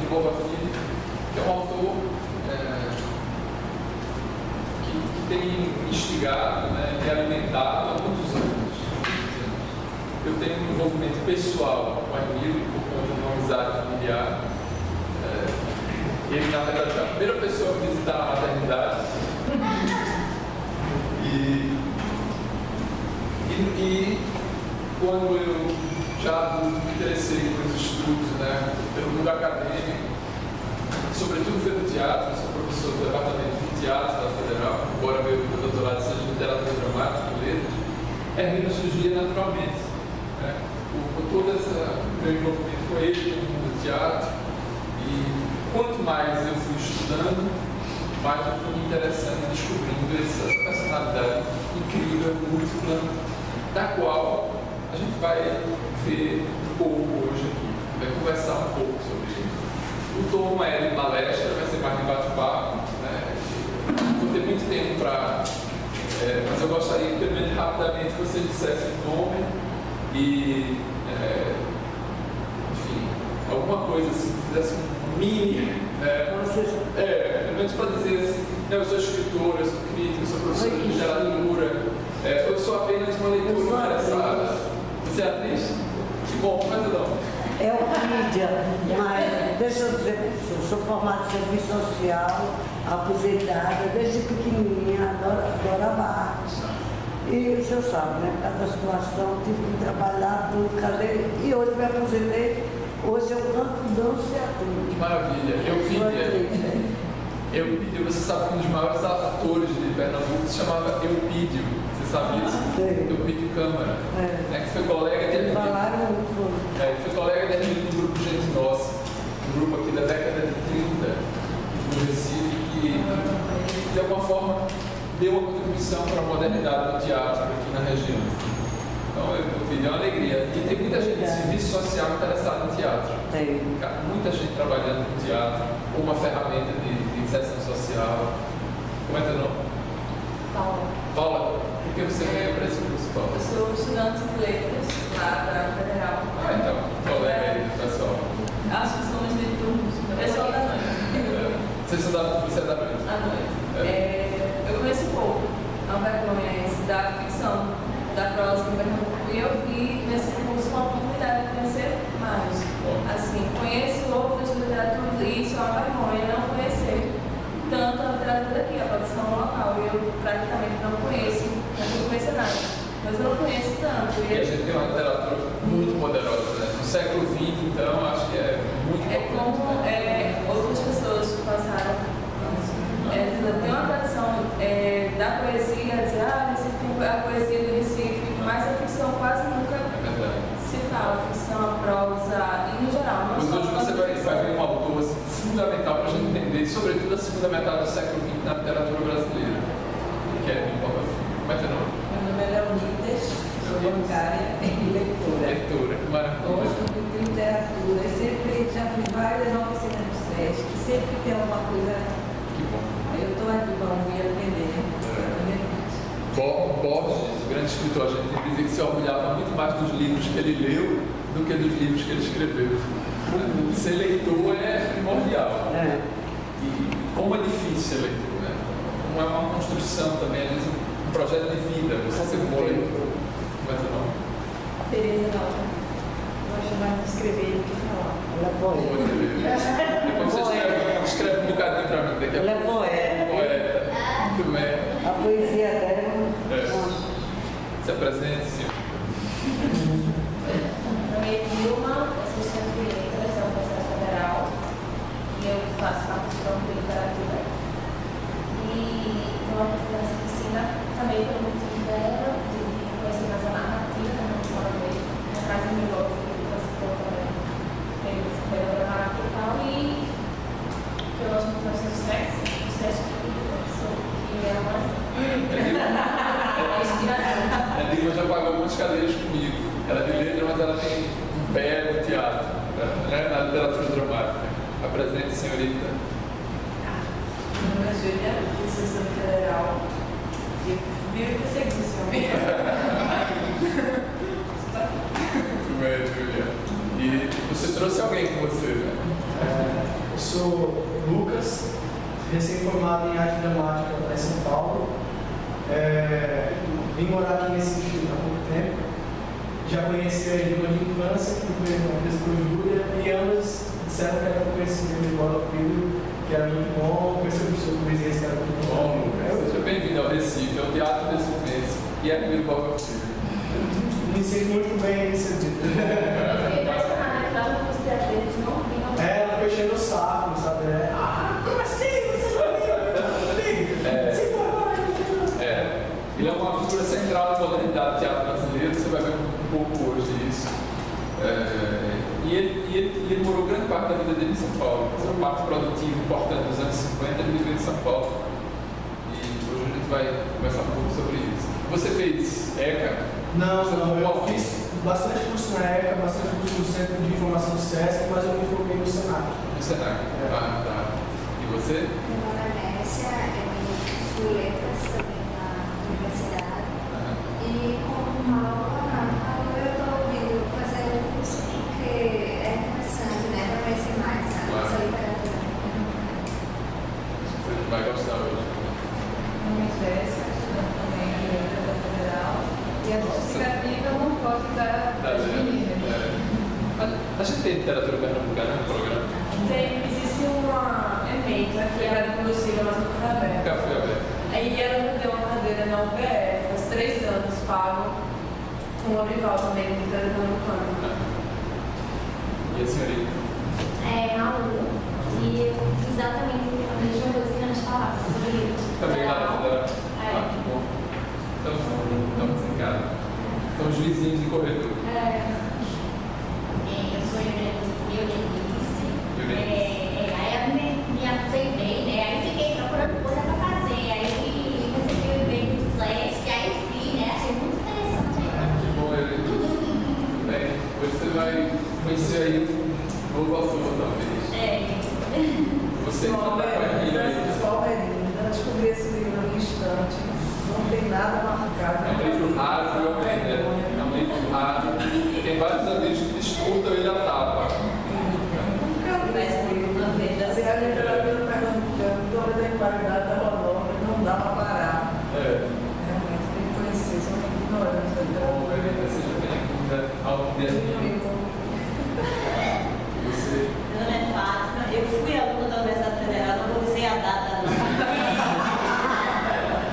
Borba Filho, que é um autor que tem instigado, né, e alimentado há muitos anos. Eu tenho um envolvimento pessoal com a Emílio por conta de uma amizade familiar. Ele, na verdade, foi a primeira pessoa a visitar a maternidade. E quando eu já adulto me interessei pelos estudos, né, pelo mundo acadêmico, sobretudo pelo teatro, sou professor do departamento de teatro da Federal, embora meu doutorado seja em literatura dramática e letras, Hermínio surgia naturalmente, né, por todo esse meu envolvimento com ele, no mundo do teatro. E quanto mais eu fui estudando, mais eu fui me interessando e descobrindo essa personalidade incrível, múltipla, da qual a gente vai ver um pouco hoje aqui, vai conversar um pouco sobre isso. O tom é de palestra, vai ser mais de bate-papo, né? Não tem muito tempo para... mas eu gostaria que, pelo menos rapidamente, você dissesse o nome e, enfim, alguma coisa assim, fizesse um mini, pelo menos para dizer assim, eu sou escritora, eu sou crítico, eu sou professor de literatura, eu sou apenas uma leitura interessada. Você é atriz? Que bom, mas não. É o mídia, mas deixa eu dizer, eu sou formada em serviço social, aposentada, desde pequenininha, adorava arte. E você sabe, né, por causa da situação, tive que trabalhar, tudo, casei, e hoje me aposentei, hoje eu canto, danço e aturo. Que maravilha, Eupídio, você sabe que um dos maiores atores de Pernambuco se chamava Eupídio, você sabe isso? Eupídio Câmara, que foi colega de Hermínio. Foi colega de Hermínio do grupo Gente Nossa, um grupo aqui da década de 30, no Recife, que de alguma forma deu uma contribuição para a modernidade do teatro aqui na região. Então, Eupídio é uma alegria. E tem muita gente de serviço social interessada em teatro. Muita gente trabalhando no teatro, como uma ferramenta de inserção social. Como é teu nome? Paula. Paula, por que você veio para esse curso, Paula? Eu sou estudante de letras lá da Federal. Então, colega aí do pessoal. Acho que somos de turnos. Pessoal da noite. Você é da noite? À noite. Eu conheço pouco, não vergonha, da ficção, da prosa em Pernambuco. E eu vi nesse curso uma oportunidade de conhecer mais. Assim, conheço outras literaturas e isso é uma vergonha não conhecer tanto a literatura daqui, a produção local. Eu praticamente não conheço, não conheço nada. Mas eu não conheço tanto. E a gente tem uma literatura muito poderosa, né? No século XX, então, acho que é muito importante. Como outras pessoas passaram. Tem uma tradição da poesia, dizer, a poesia do Recife, mas a ficção quase nunca se fala, a ficção, a prosa, e no geral. Mas hoje você vai ver um autor assim, fundamental para a gente entender, sobretudo a segunda metade do século XX na literatura brasileira, que é Borba Filho. Como é teu nome? Meu nome é Leonidas, sou bancária e leitora. Leitora, que maravilha. Gosto de literatura, sempre já fiz várias oficinas do SESC, sempre tem alguma coisa. Que bom. Eu estou aqui para ouvir e aprender. Borges, o grande escritor, a gente dizia que se orgulhava muito mais dos livros que ele leu do que dos livros que ele escreveu. Ser leitor é primordial. E como é difícil ser leitor, né? Como é uma construção também, às vezes um projeto de vida, você ser um bom leitor. Como é teu nome? Tereza Nova. Gosto mais de escrever do que falar. Ela é poeta. Depois você escreve um bocadinho para mim daqui a Ela é pouco. poeta. Muito bem. A poesia dela. Se apresente, senhor. Meu nome é Dilma, eu sou estudante de letras da Universidade Federal e eu faço faculdade de literatura. E tenho uma oportunidade de ensino também pelo motivo dela, de conhecer mais a narrativa da nossa vez, na casa do meu avô, que participou também, pelo dramático e tal, e que eu gosto muito do sexo, que é mais. A Dilma já pagou muitas cadeiras comigo. Ela é de letra, mas ela tem um pé no teatro, né? Na literatura dramática. Apresente, senhorita. Meu nome é Júlia, eu sou estudante federal e vivo perseguição. Muito bem, Júlia. E você trouxe alguém com você, né? Eu sou Lucas, recém-formado em arte dramática lá em São Paulo. Vim morar aqui nesse Recife há pouco tempo. Já conheci a irmã de infância, que foi uma vez com Júlia, e ambas disseram que era conhecimento de Bola Filho, que era muito bom, conheci o professor Luiz Reis, que era muito bom. Seja bem-vindo ao Recife, ao Teatro Recifense, e é meu Bola Filho. Me sinto muito bem recebido. Ela foi enchendo o saco, sabe? Como assim? Você não Ele é uma figura central da modernidade do teatro brasileiro, você vai ver um pouco hoje isso. E ele morou grande parte da vida dele em São Paulo. Essa parte produtiva importante dos anos 50, ele viveu em São Paulo. E hoje a gente vai conversar um pouco sobre isso. Você fez ECA? Não, eu fiz bastante curso na ECA, bastante curso no Centro de Informação do SESC, mas eu me formei no Senac. No Senac? Ah, tá. E você? Meu nome é Nécia, eu estudo letras também na universidade. E como aula, eu estou vindo fazer um curso porque é interessante, né? Para conhecer mais essa literatura. Você vai gostar hoje. Meu nome é Jéssica, estudando também a Letras da Federal. E a justificativa não pode dar das meninas. A gente tem literatura pernambucana no programa? Existe uma ementa que era conduzida mais no Café Aberto. Café Aberto. Aí ela me deu uma cadeira na UBF, faz 3 anos, pago, com o Olival também, de literatura pernambucana. E a senhorita? Malu. E eu fiz exatamente a mesma coisa que a gente falava sobre isso. Também lá na Federal? Ah, que bom. Estamos em casa. Estamos vizinhos de corredor. Eu sou Eunice. Aí eu me aposentei, né? Aí fiquei procurando coisa para fazer. Aí recebi o e-mail do SESC, aí eu fiz, né? Achei muito interessante. Que bom, Eunice. Bem, hoje você vai conhecer aí um novo autor, talvez. Você que está com a vida aí. Eu descobri esse livro no instante, não tem nada marcado. É um livro raro, viu, né? É um livro raro. Tem vários amigos que disputam ele à tapa. A literatura pernambucana, toda a qualidade da Rodolfo, não dá para parar. Realmente tem que conhecer, são ignorantes da Bom, literatura. Eunice, seja bem-vinda ao Dia. Você? Meu nome é Fátima, eu fui aluna da Universidade Federal, não vou dizer a data não.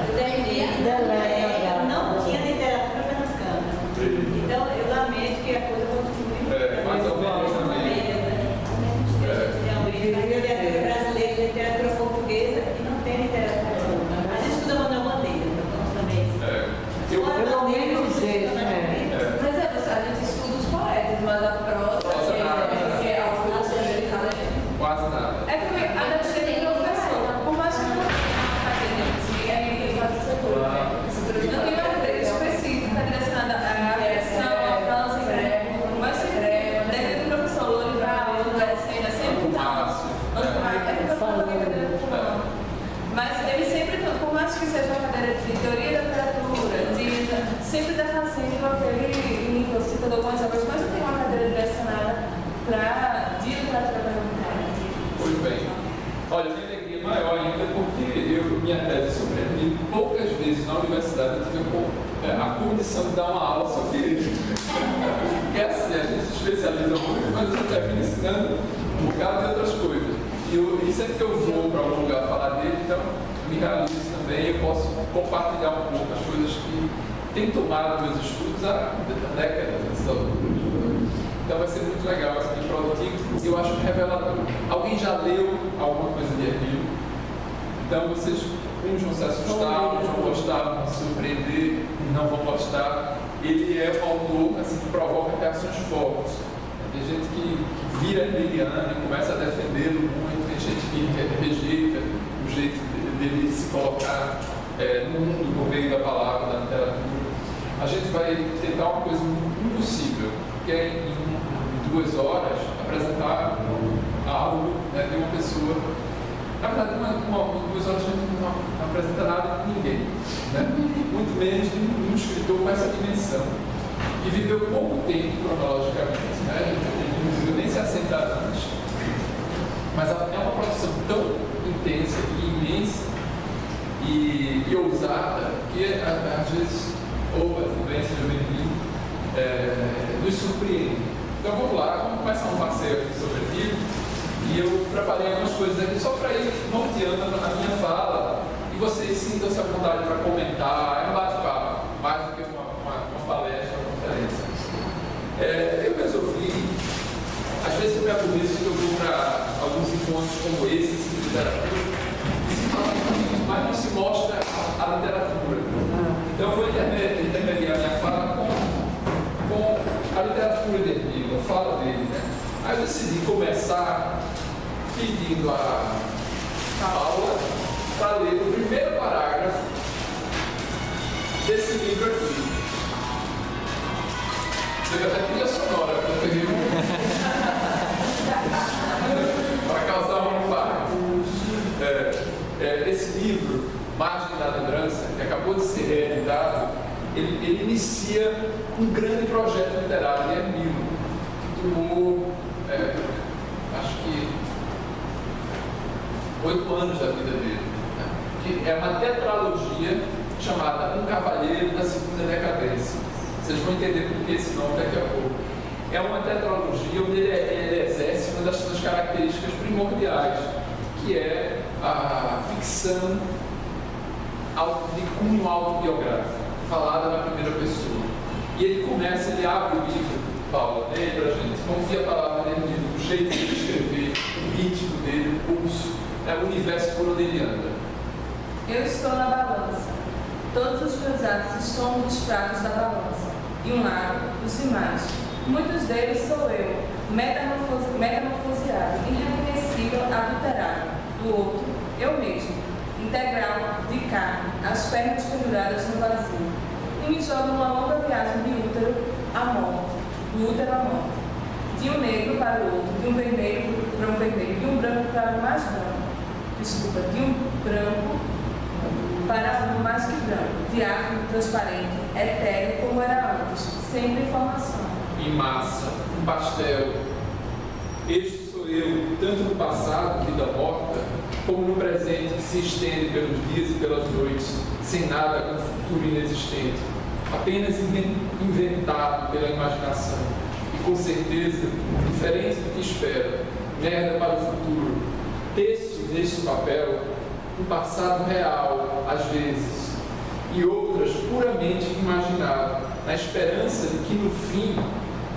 Eu não tinha literatura pernambucana. Então eu lamento que a coisa continue. Mais ou menos também. A literatura brasileira, literatura portuguesa e não tem literatura pernambucana. A gente estuda Manuel Bandeira, então também. Eu não nem dizer, Mas a gente estuda os poetas, mas a prosa, que é algo Quase nada. é porque a gente tem professor, por mais que não fazer aí faz essa coisa. Não tem uma coisa específica direcionada à criação, à dança, mas deve do professor Louro da cena sempre mas ele sempre, por mais que seja uma cadeira de teoria da literatura, sempre está fazendo aquele nível, citando algumas obras, mas não tem uma cadeira direcionada para de literatura pernambucana. Pois bem. Olha, minha alegria é maior ainda porque minha tese sobre ele, poucas vezes na universidade eu tive a condição de dar uma aula sobre ele. Porque assim, a gente se especializa muito, mas eu termino ensinando um bocado de outras coisas. E sempre que eu vou para algum lugar falar dele, então me realizo também, eu posso compartilhar um pouco as coisas que têm tomado meus estudos há décadas, esses autores. Então vai ser muito legal, assim, produtivo, e eu acho revelador. Alguém já leu alguma coisa de Hermílio? Então vocês, uns vão se assustar, uns vão gostar, vão se surpreender, não vão gostar. Ele é um autor assim, que provoca reações fortes. Tem gente que vira hermiliano e começa a defendê-lo muito, tem gente que rejeita o jeito dele se colocar no mundo, no meio da palavra, da literatura. A gente vai tentar uma coisa impossível, que é em 2 horas apresentar algo de uma pessoa. Na verdade, em 2 horas a gente não apresenta nada de ninguém, né? Muito menos de um escritor com essa dimensão. E viveu pouco tempo cronologicamente, né? Ele não viveu nem 60 anos. Mas é uma profissão tão intensa e imensa e ousada que às vezes, tudo bem, seja bem-vindo, nos surpreende. Então vamos lá, vamos começar um passeio aqui sobre aquilo. E eu preparei algumas coisas aqui só para ir norteando a minha fala e vocês sintam-se à vontade para comentar. É um bate-papo, mais do que uma palestra, uma conferência. Eu resolvi, às vezes eu me aborreço que eu vou para alguns encontros como esse de literatura e se fala muito, mas não se mostra a literatura. Então eu vou intermediar minha fala com a literatura dele, a fala dele, né? Aí eu decidi começar pedindo a Paula para ler o primeiro parágrafo desse livro aqui. Teve até trilha sonora para eu peguei para causar um impacto. Esse livro, Margem da Lembrança, que acabou de ser reeditado, ele inicia um grande projeto literário de Emílio, que tomou, acho que 8 anos da vida dele, né? Que é uma tetralogia chamada Um Cavalheiro da Segunda Decadência. Vocês vão entender por que esse nome daqui a pouco. É uma tetralogia onde ele exerce uma das suas características primordiais, que é a ficção de cunho autobiográfico, falada na primeira pessoa. E ele abre o livro, Paula, lê pra gente, vamos ver a palavra dele, o jeito de escrever, o ritmo dele, o pulso, o universo por onde ele anda. Eu estou na balança. Todos os meus atos estão nos pratos da balança. De um lado, os demais. Muitos deles sou eu, metamorfoseado, irreconhecível, adulterado. Do outro, eu mesmo, integral, de carne, as pernas penduradas no vazio. E me jogo numa longa viagem de útero à morte, do útero à morte. De um negro para o outro, de um vermelho para um vermelho, de um branco para o mais branco. Desculpa, de um branco para um mais que branco, diáfano, transparente, etéreo como era antes, sempre informação. Em massa, um pastel. Este sou eu, tanto no passado, vida morta, como no presente, que se estende pelos dias e pelas noites, sem nada com futuro inexistente, apenas inventado pela imaginação, e com certeza, diferente do que espera, merda para o futuro. Teço neste papel um passado real, às vezes, e outras puramente imaginado, na esperança de que no fim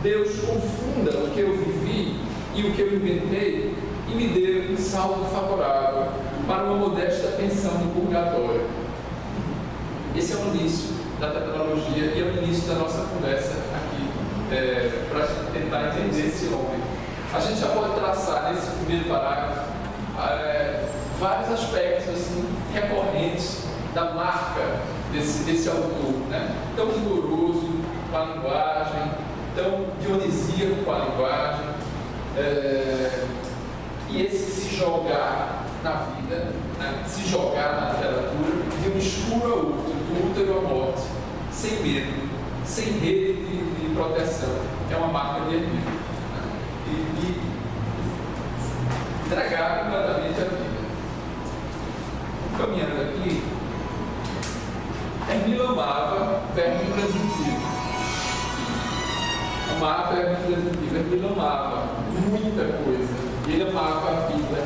Deus confunda o que eu vivi e o que eu inventei e me dê um saldo favorável para uma modesta pensão no purgatório. Esse é o início da tetralogia e é o início da nossa conversa aqui, para a gente tentar entender esse homem. A gente já pode traçar nesse primeiro parágrafo vários aspectos assim, recorrentes da marca desse autor, né? Tão rigoroso com a linguagem, tão dionisíaco com a linguagem, e esse se jogar na vida, né? Se jogar na literatura, de um escuro ao outro, do útero à morte, sem medo, sem rede de proteção. É uma marca de Emílio, né? E entregar completamente a vida. Caminhando aqui, Emílio amava verbo transitivo. Amava verbo transitivo. Emílio amava muita coisa. Ele amava a vida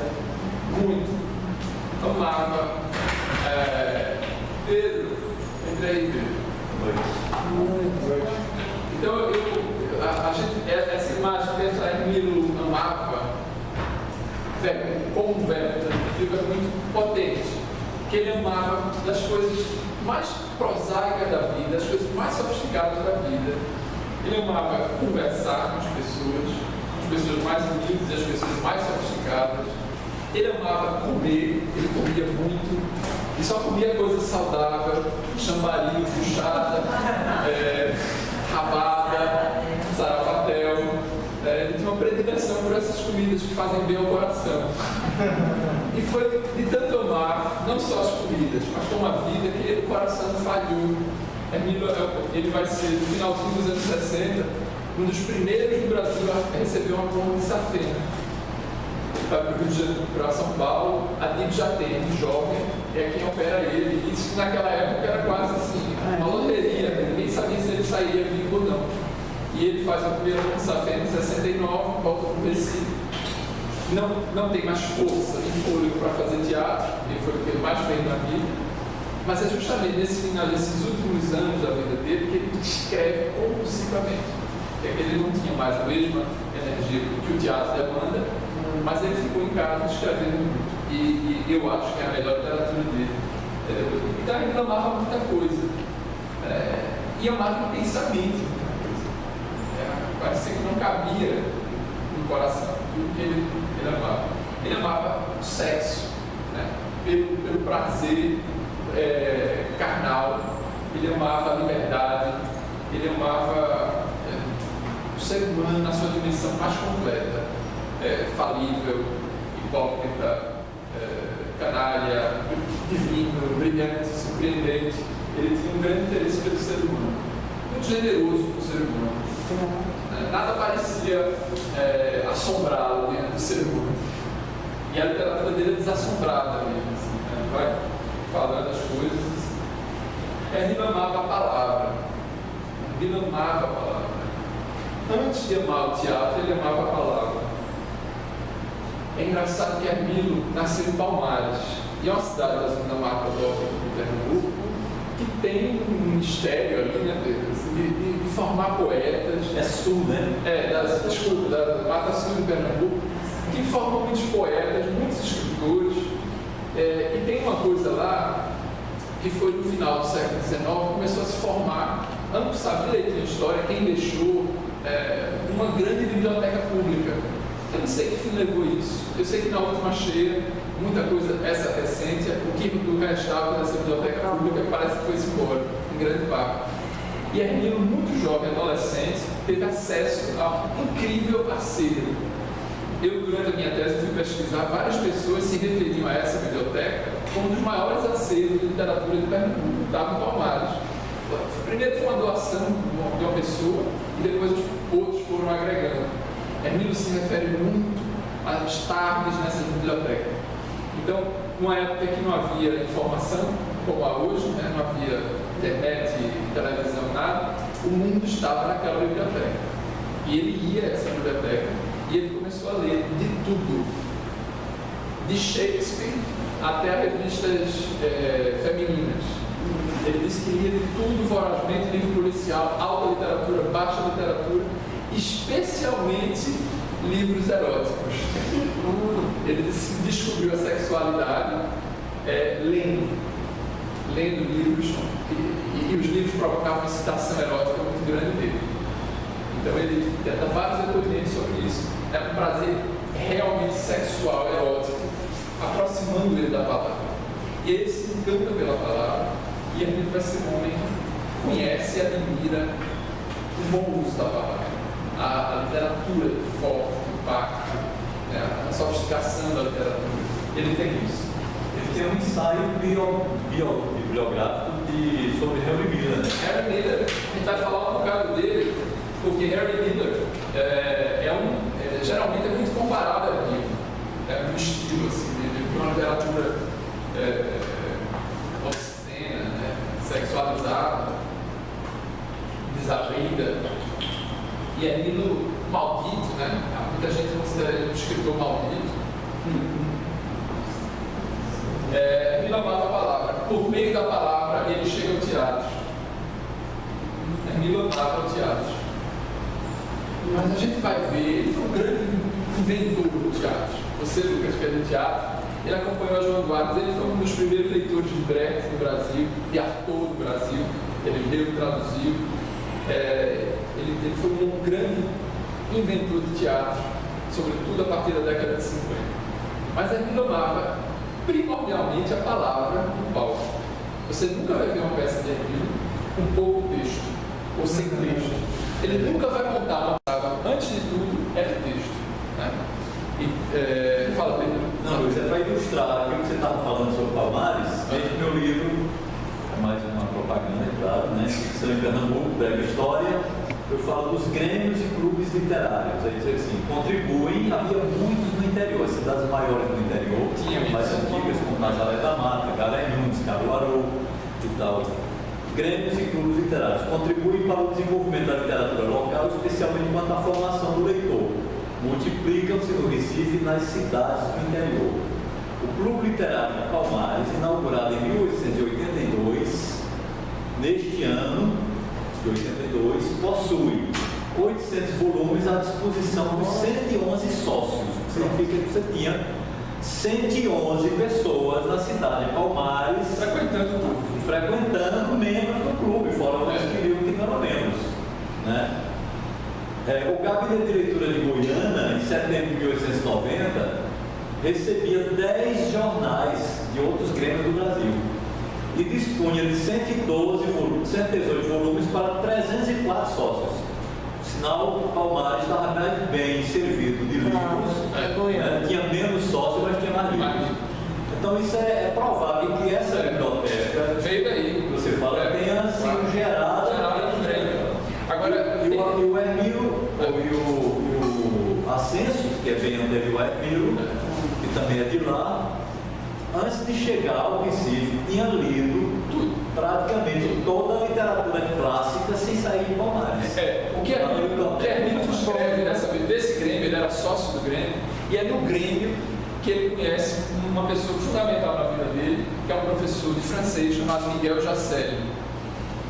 muito. Amava. Pedro, entra aí, Pedro. Então, essa imagem de Emílio amava como um verbo transitivo é muito potente. Que ele amava das coisas mais prosaicas da vida, das coisas mais sofisticadas da vida. Ele amava conversar com as pessoas mais humildes e as pessoas mais sofisticadas. Ele amava comer, ele comia muito, e só comia coisa saudável, chambaril, puxada, rabada, sarapatel. Ele tinha uma predileção por essas comidas que fazem bem ao coração. E foi de tanto amar, não só as comidas, mas como a vida, que o coração falhou. Emílio, ele vai ser, no finalzinho dos anos 60, um dos primeiros do Brasil a receber uma ponte de safena. vai para o Rio de Janeiro, para São Paulo, a DIB já tem, um jovem, é quem opera ele. Isso naquela época era quase assim, uma loteria, ninguém sabia se ele sairia vivo ou não. E ele faz a primeira lançamento em 69, volta para o Recife. Não tem mais força nem fôlego para fazer teatro, ele foi o que ele mais fez na vida. Mas é justamente nesse final desses últimos anos da vida dele que ele escreve compulsivamente. É que ele não tinha mais a mesma energia que o teatro demanda, mas ele ficou em casa escrevendo muito. E eu acho que é a melhor literatura dele. Então ele amava muita coisa. E amava intensamente muita coisa. Parecia que não cabia no coração tudo que ele amava. Ele amava o sexo, né? pelo prazer carnal, ele amava a liberdade, ele amava o ser humano na sua dimensão mais completa, falível, hipócrita, canalha, divino, brilhante, surpreendente. Ele tinha um grande interesse pelo ser humano, muito generoso com o ser humano. Nada parecia assombrá-lo dentro do ser humano. E a literatura dele é desassombrada mesmo, assim, né? Vai falando as coisas. Ele amava a palavra. Ele amava a palavra. Antes de amar o teatro, ele amava a palavra. É engraçado que Hermílio nasceu em Palmares, e é uma cidade da zona mata do Pernambuco, que tem um ministério ali, né, de formar poetas. É sul, né? Da Mata Sul de Pernambuco, que forma muitos poetas, muitos escritores. E tem uma coisa lá que foi no final do século XIX, começou a se formar, não sabe direito a história, quem deixou uma grande biblioteca pública. Eu não sei que fim levou isso. Eu sei que na última cheia, muita coisa, essa recente, o que do restava dessa biblioteca pública parece que foi-se embora, em grande parte. E Hermílio, muito jovem, adolescente, teve acesso a um incrível acervo. Eu, durante a minha tese, fui pesquisar, várias pessoas se referiam a essa biblioteca como um dos maiores acervos de literatura de Pernambuco, estava em Palmares. Primeiro foi uma doação de uma pessoa e depois os outros foram agregando. Hermílio se refere muito às tardes nessa biblioteca. Então, numa época que não havia informação como há hoje, né? Não havia internet, televisão, nada, o mundo estava naquela biblioteca. E ele ia a essa biblioteca e ele começou a ler de tudo, de Shakespeare até revistas femininas. Ele disse que lia de tudo vorazmente, livro policial, alta literatura, baixa literatura, especialmente livros eróticos. Ele disse que descobriu a sexualidade lendo livros, e os livros provocavam uma excitação erótica muito grande dele. Então ele dá vários depoimentos sobre isso. É um prazer realmente sexual, erótico, aproximando ele da palavra. E ele se encanta pela palavra, e ele vai ser um homem que conhece e admira o bom uso da palavra, a literatura forte, o impacto, né, a sofisticação da literatura. Ele tem isso. Ele tem um ensaio bibliográfico sobre Henry Miller. Henry Miller, a gente vai falar um bocado dele, porque Henry Miller geralmente é muito comparável a Miller, no estilo assim, de uma literatura obscena, né, sexualizada, desabrida. E é Miller maldito, né? Muita gente considera ele um escritor maldito. Ele amava a palavra. Por meio da palavra, ele chega ao teatro. Ele amava o teatro. Mas a gente vai ver, ele foi um grande inventor do teatro. Você, Lucas, que é do teatro, ele acompanhou a João Guardas. Ele foi um dos primeiros leitores de Brecht no Brasil, de Artaud no Brasil. Ele leu e traduziu. Ele foi um grande inventor de teatro, sobretudo a partir da década de 50. Mas ele amava primordialmente a palavra no palco. Você nunca vai ver uma peça de Hermílio com pouco texto, ou sem texto. Ele nunca vai montar uma palavra, antes de tudo, é de texto. Né? Fala, Pedro. Não, Luiz, é para ilustrar aquilo que você estava falando sobre Palmares, veja meu livro, é mais uma propaganda, é claro, né? Você em Pernambuco, breve história, eu falo dos grêmios e clubes literários. Aí diz assim, contribuem, havia muitos no interior. cidades maiores do interior, mais antigas, como Nazaré da Mata, Garanhuns, Caruaru e tal. Grêmios e clubes literários contribuem para o desenvolvimento da literatura local, especialmente quanto à formação do leitor. Multiplicam-se no Recife e nas cidades do interior. O Clube Literário de Palmares, inaugurado em 1882, neste ano de 82, possui 800 volumes à disposição dos 111 sócios. Significa que você tinha 111 pessoas na cidade de Palmares frequentando membros do clube, fora os que queriam que não eram membros, né? O Gabinete de Leitura de Goiânia, em setembro de 1890, recebia 10 jornais de outros grêmios do Brasil e dispunha de 118 volumes para 304 sócios. Sinal, Palmares estava bem servido de livros, né? Tinha menos sócios, mas tinha mais livros. Então isso é provável que essa biblioteca veio daí, que você fala, tenha sido gerada no Grêmio. Agora, e o Hermílio e o Ascenso, que é bem onde o Hermílio, que também é de lá, antes de chegar ao Recife, tinha lido praticamente toda a literatura clássica sem sair de Palmares. O que Hermílio descreve desse Grêmio, ele era sócio do Grêmio, e é no Grêmio que ele conhece uma pessoa fundamental na vida dele, que é um professor de francês chamado Miguel Jacelli.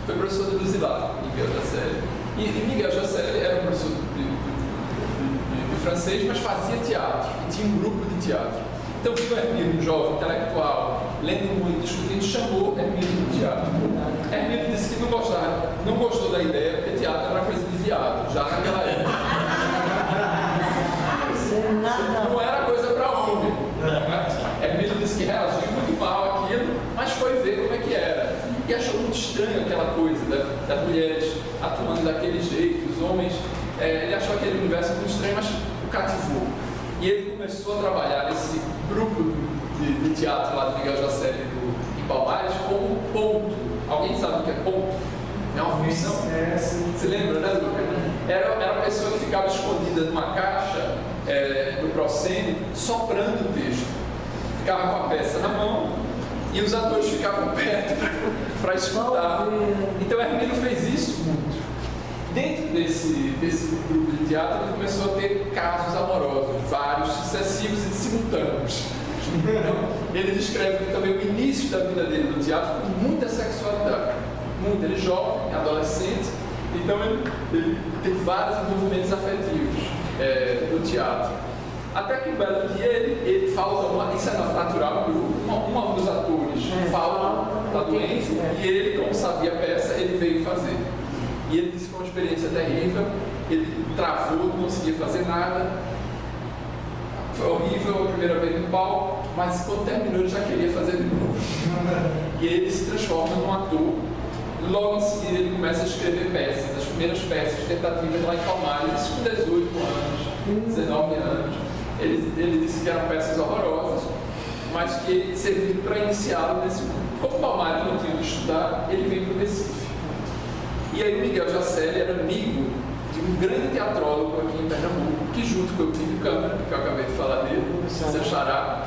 Foi professor de Luzilar, Miguel Jacelli. E Miguel Jacelli era um professor de francês, mas fazia teatro, e tinha um grupo de teatro. Então, o Hermílio, um jovem intelectual, lendo muito, discutindo, chamou Hermílio do teatro. Hermílio disse que não gostou da ideia, porque teatro era coisa de viado, já naquela época. Não era coisa para homem. Hermílio disse que reagiu muito mal àquilo, mas foi ver como é que era. E achou muito estranho aquela coisa das mulheres atuando daquele jeito, os homens. Ele achou aquele universo muito estranho, mas o cativou. E ele começou a trabalhar nesse grupo de teatro lá do Miguel Jacelli em Palmares como ponto. Alguém sabe o que é ponto? É uma função. Você lembra, né, Luca? Era uma pessoa que ficava escondida numa caixa do Procene, soprando o texto. Ficava com a peça na mão e os atores ficavam perto para escutar. Então Hermílio fez isso muito. Dentro desse grupo de teatro, ele começou a ter casos amorosos, vários, sucessivos e simultâneos. Então, ele descreve também o início da vida dele no teatro com muita sexualidade. Muito, ele jovem, adolescente, então ele teve vários envolvimentos afetivos no teatro. Até que um belo dia ele fala, isso é natural, um dos atores fala, está doente, e ele, como sabia a peça, ele veio fazer. E ele disse que foi uma experiência terrível, ele travou, não conseguia fazer nada, foi horrível a primeira vez no palco, mas quando terminou ele já queria fazer de novo. E ele se transforma num ator, logo em seguida ele começa a escrever peças, as primeiras peças, tentativas lá em Palmares, isso com 18 anos, 19 anos. Ele disse que eram peças horrorosas, mas que serviram para iniciá-lo nesse mundo. Como Palmares não tinha que estudar, ele veio para o Recife. E aí o Miguel Jacelli era amigo de um grande teatrólogo aqui em Pernambuco, que junto com o Plínio Câmara, que eu acabei de falar dele, seu xará,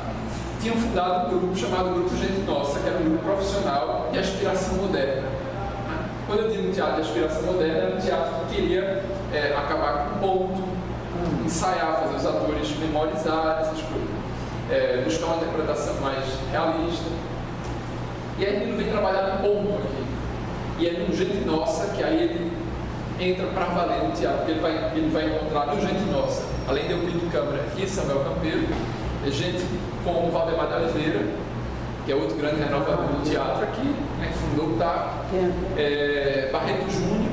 tinham fundado um grupo chamado Grupo Gente Nossa, que era um grupo profissional de aspiração moderna. Quando eu digo teatro de aspiração moderna, era um teatro que queria acabar com ponto, ensaiar, fazer os atores memorizar essas coisas, buscar uma interpretação mais realista. E aí ele vem trabalhar no ponto aqui. E é no Gente Nossa que aí ele entra para valer no teatro, porque ele vai encontrar no Gente Nossa, além de Euclides Câmara e Samuel Campeiro, gente como Valdemar de Oliveira, que é outro grande renovador do teatro aqui, né, que fundou o TAC, Barreto Júnior,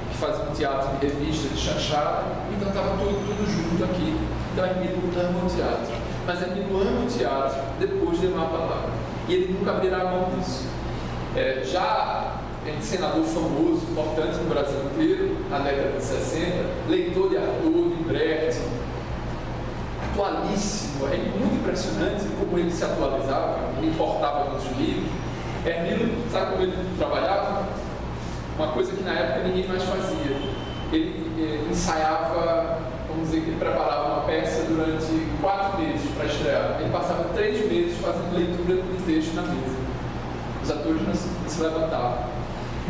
que fazia um teatro de revista, de chanchada, então estava tudo junto aqui. Então Hermílio ama o teatro, mas Hermílio ama o teatro depois de amar a palavra, e ele nunca abrirá mão disso. Senador famoso, importante no Brasil inteiro, na década de 60, leitor de Arthur, de Brecht, atualíssimo, é muito impressionante como ele se atualizava, como importava muitos livros. Hermílio, sabe como ele trabalhava? Uma coisa que na época ninguém mais fazia. Ele ensaiava, vamos dizer que ele preparava uma peça durante 4 meses para estrear, ele passava 3 meses fazendo leitura de texto na mesa. Os atores não se levantavam.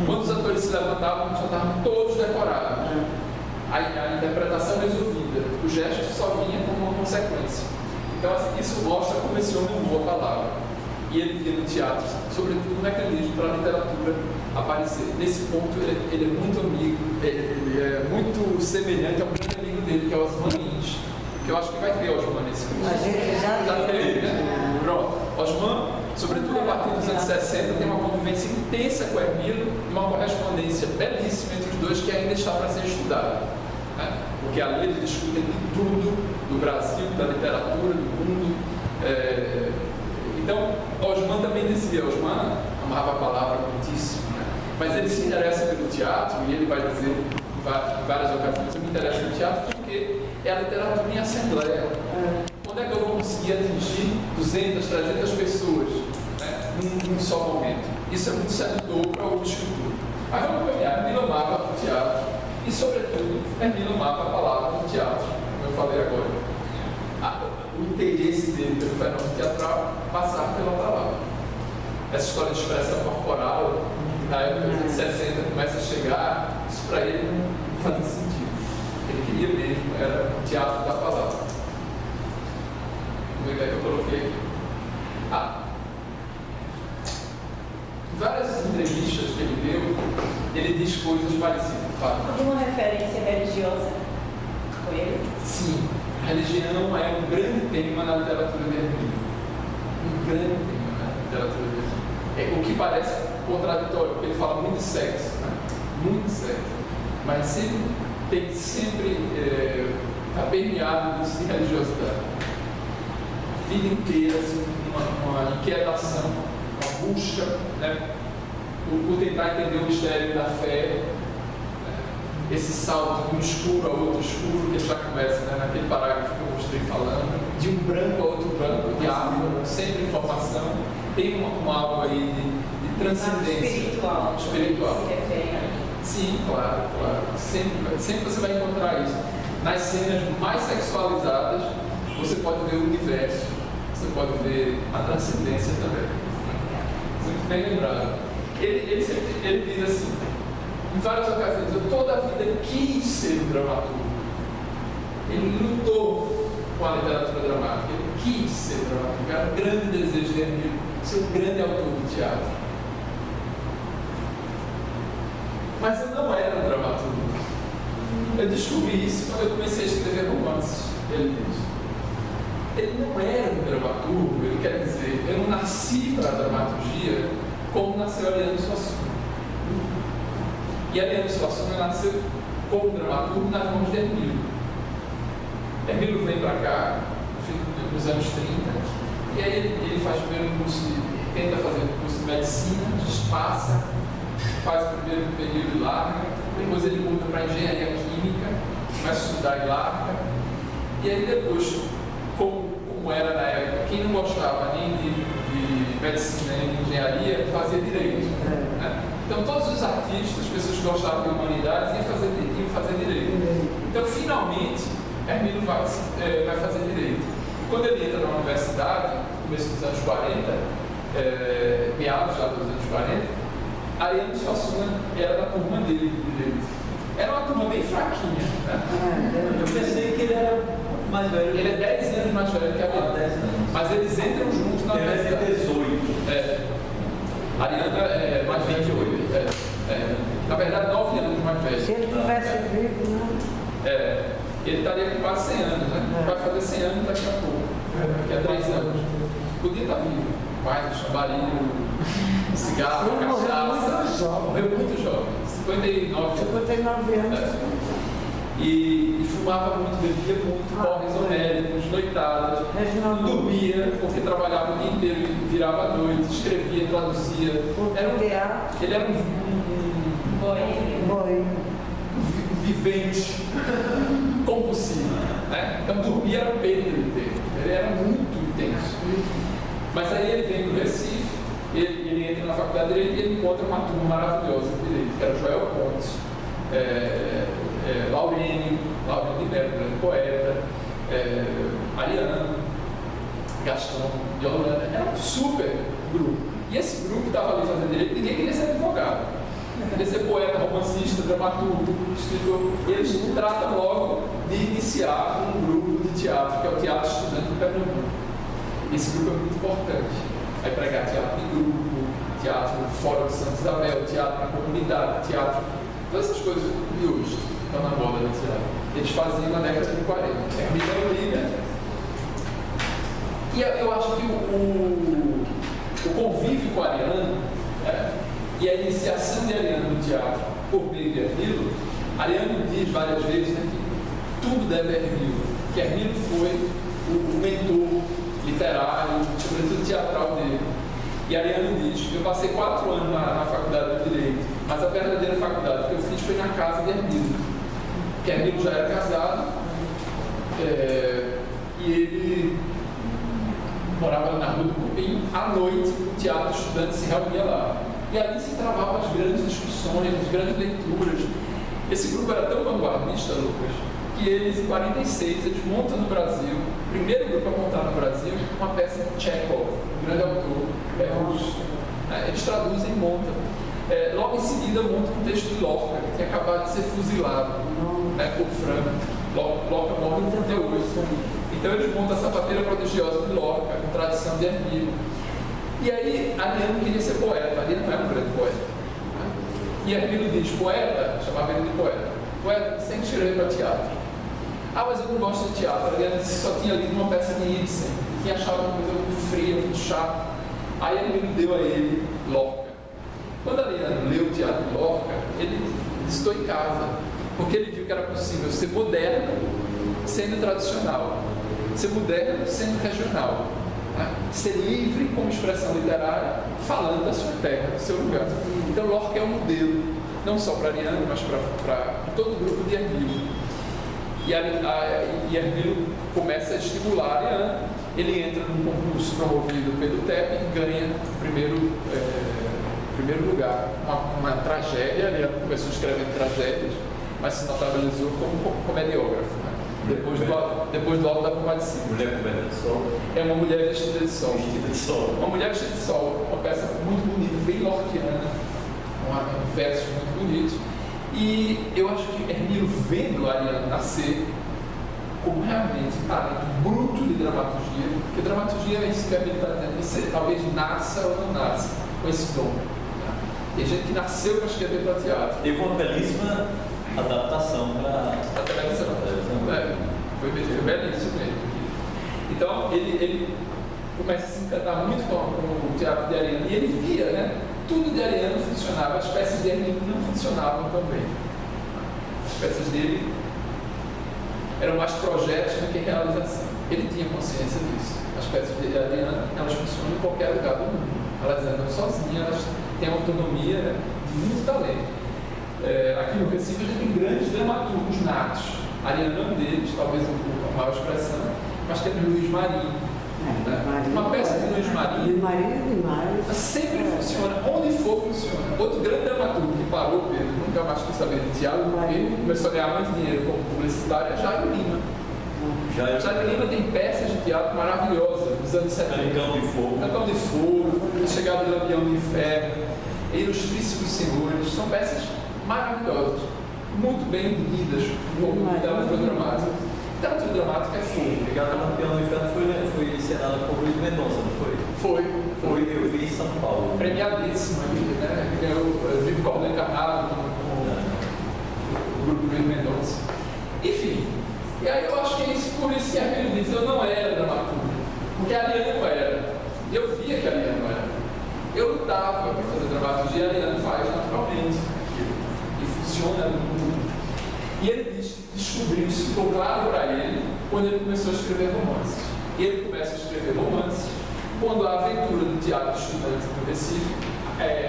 Quando os atores se levantavam, já estavam todos decorados. A interpretação resolvida, o gesto só vinha como uma consequência. Então, assim, isso mostra como esse homem amou a palavra. E ele via no teatro, sobretudo, um mecanismo para a literatura aparecer. Nesse ponto, ele é muito amigo, ele é muito semelhante ao grande amigo dele, que é o Osman Lins, que eu acho que vai ter Osman nesse curso. A gente já teve, né? Pronto. Osman, sobretudo a partir dos anos 60, tem uma convivência intensa com Hermilo e uma correspondência belíssima entre os dois que ainda está para ser estudada. Né? Porque ali eles discutem de tudo, do Brasil, da literatura, do mundo. Então, Osman também dizia, Osman amava a palavra muitíssimo, né? Mas ele se interessa pelo teatro, e ele vai dizer em várias ocasiões, eu me interesso pelo teatro porque é a literatura em assembleia. Quando é que eu vou conseguir atingir 200, 300 pessoas, né, num só momento? Isso é muito sedutor para o escritor. Mas vamos olhar, Hermilo amava o teatro e, sobretudo, Hermilo amava a palavra no teatro, como eu falei agora. O interesse dele pelo fenômeno teatral passava pela palavra. Essa história de expressão corporal, que na época dos anos 60 começa a chegar, isso para ele não fazia sentido. Ele queria mesmo, era o teatro da palavra. Vamos ver o que é que eu coloquei aqui. Em várias entrevistas que ele deu, ele diz coisas parecidas. Alguma referência religiosa com ele? Sim. A religião é um grande tema na literatura de Hermilo. Um grande tema na literatura de Hermilo. O que parece contraditório, porque ele fala muito de sexo, né? Muito de sexo. Mas sempre está permeado de religiosidade. A vida inteira, assim, uma inquietação, uma busca, né? Por tentar entender o mistério da fé. Esse salto de um escuro a outro escuro, que ele já começa, né, naquele parágrafo que eu mostrei falando, de um branco a outro branco, de árvore, sempre informação, tem algo aí de transcendência espiritual. Sim, claro. Sempre você vai encontrar isso. Nas cenas mais sexualizadas, você pode ver o universo, você pode ver a transcendência também. Muito bem lembrado. Ele diz assim, em várias ocasiões, eu toda a vida quis ser um dramaturgo. Ele lutou com a literatura dramática, ele quis ser um dramaturgo. Era um grande desejo de Hermilo ser um grande autor de teatro. Mas eu não era um dramaturgo. Eu descobri isso quando eu comecei a escrever romances, ele diz. Ele não era um dramaturgo, ele quer dizer, eu não nasci para a dramaturgia como nasceu Ariano Suassuna. E Ariano Suassuna nasceu como dramaturgo nas mãos de Hermilo. Hermilo vem para cá nos anos 30, e aí ele faz primeiro um curso tenta fazer um curso de medicina, passa, faz o primeiro período e larga, depois ele muda para engenharia química, começa a estudar e larga, e aí depois, como era na época, quem não gostava nem de medicina nem de engenharia, fazia direito. Né? Então todos os artistas, as pessoas que gostavam de humanidades, iam fazer direito. Então finalmente, Hermilo vai fazer direito. Quando ele entra na universidade, no começo dos anos 40, meados já dos anos 40, Ariano Suassuna era da turma dele de direito. Era uma turma bem fraquinha. Né? Eu pensei que ele era mais velho. Ele é 10 anos mais velho que Ariano. Mas eles entram juntos na universidade. Ele é 18. Ariano é mais 28. Na verdade, 9 anos mais velho. Se ele tivesse vivo, não. Ele estaria com quase 100 anos, né? Vai fazer 100 anos daqui a pouco. Daqui a 3 anos. Podia estar vivo. Mais chambarinho, cigarro, cachaça. Morreu muito jovem. 59 anos. E fumava muito, bebia muito, porres homéricos, noitadas, dormia, porque trabalhava o dia inteiro e virava à noite, escrevia, traduzia. Ele era um vivente compulsivo. Né? Então dormir era perda de tempo. Ele era muito intenso. Mas aí ele vem do Recife, ele entra na faculdade de Direito e ele encontra uma turma maravilhosa de Direito, que era Joel Pontes, Laurênio de Mello, grande poeta, Ariano, Gastão de Holanda, era um super grupo. E esse grupo estava ali fazendo direito, ninguém queria ser advogado. Queria ser poeta, romancista, dramaturgo, escritor. E eles tratam logo de iniciar um grupo de teatro, que é o Teatro Estudante do Pernambuco. Esse grupo é muito importante. Vai pregar teatro de grupo, teatro fora de Santa Isabel, teatro na comunidade, teatro... Todas essas coisas de hoje estão na moda do teatro. Eles faziam na década de 40. E eu acho que o convívio com Ariano e a iniciação de Ariano no teatro por meio de Hermílio, Ariano diz várias vezes, né, que tudo deve a Hermílio, que Hermílio foi o mentor literário, sobretudo teatral dele. E Ariano diz: eu passei 4 anos na faculdade de Direito, mas a verdadeira faculdade que eu fiz foi na casa de Hermílio, que Hermílio já era casado e ele morava na Rua do Cupim. À noite, o teatro estudante se reunia lá. E ali se travavam as grandes discussões, as grandes leituras. Esse grupo era tão vanguardista, Lucas, que eles, em 46, eles montam no Brasil, o primeiro grupo a montar no Brasil, uma peça de Chekhov, um grande autor russo. Eles traduzem e montam. Logo em seguida, montam um texto de Lorca, que tinha acabado de ser fuzilado por Franco. Lorca morre em 38. Então eles montam a Sapateira Prodigiosa de Lorca, com tradição de Hermílio. E aí, Ariano queria ser poeta. Ariano não era um grande poeta. E Hermílio diz: poeta, chamava ele de poeta. Poeta, você tem que escrever para teatro. Ah, mas eu não gosto de teatro. Ariano disse que só tinha lido uma peça de Ibsen, que achava uma coisa muito fria, muito chata. Aí Hermílio deu a ele Lorca. Quando Ariano leu o teatro de Lorca, ele disse: estou em casa, porque ele viu que era possível ser moderno sendo tradicional, ser moderno sendo regional, ser livre como expressão literária, falando da sua terra, do seu lugar. Então Lorca é um modelo, não só para Ariano, mas para todo o grupo de Hermílio. E Hermílio começa a estimular Ariano. Ele entra num concurso promovido pelo TEP e ganha o primeiro lugar, uma tragédia. Ele começou escrevendo tragédias, mas se notabilizou como comediógrafo. Depois do Alto da Compadecida. Mulher coberta de sol. É uma mulher vestida de sol. Vestida de sol. Uma mulher vestida de sol, uma peça muito bonita, bem lorquiana, um verso muito bonito. E eu acho que Hermílio, vendo Ariano nascer como realmente talento bruto de dramaturgia, porque dramaturgia é isso que Hermílio está dizendo: você talvez nasça ou não nasça com esse dom. Tem gente que nasceu para escrever para teatro. Teve uma belíssima adaptação para a televisão. Foi belíssimo mesmo. Então ele começa a se encantar muito com o teatro de Ariano, e ele via, né? Tudo de Ariano funcionava, as peças de Ariano não funcionavam tão bem. As peças dele eram mais projetos do que realização. Ele tinha consciência disso. As peças de Ariano, elas funcionam em qualquer lugar do mundo. Elas andam sozinhas, elas têm autonomia, né, de muito talento. Aqui no Recife a gente tem grandes dramaturgos natos. Ariano é um deles, talvez a maior expressão, mas tem Luiz Marinho. Uma peça de Luiz Marinho sempre funciona, onde for funciona. Outro grande dramaturgo que parou, Pedro, nunca mais quis saber de teatro, porque começou a ganhar muito dinheiro como publicitário, é Jairo Lima. Jairo Lima tem peças de teatro maravilhosas dos anos 70. Cancão de Fogo, A Chegada do Lampião do Inferno, Ilustríssimos Senhores. São peças maravilhosas, muito bem unidas como literatura dramática. Literatura dramática é fogo. Chegada do Lampião do Inferno foi encenada por Luiz Mendonça, não foi? Foi. Eu vi em São Paulo. Premiadíssima, né? Eu vivo Cordão Encarnado com o grupo Luiz Mendonça. Enfim, e aí eu acho que é isso, por isso que Hermílio diz: eu não era dramaturgo, porque Ariano era. Eu via que Ariano era. Eu lutava para fazer dramaturgia, Ariano faz naturalmente. E funciona muito. E ele descobriu, isso ficou claro para ele quando ele começou a escrever romances. E ele começa a escrever romances quando a aventura do teatro estudante no Recife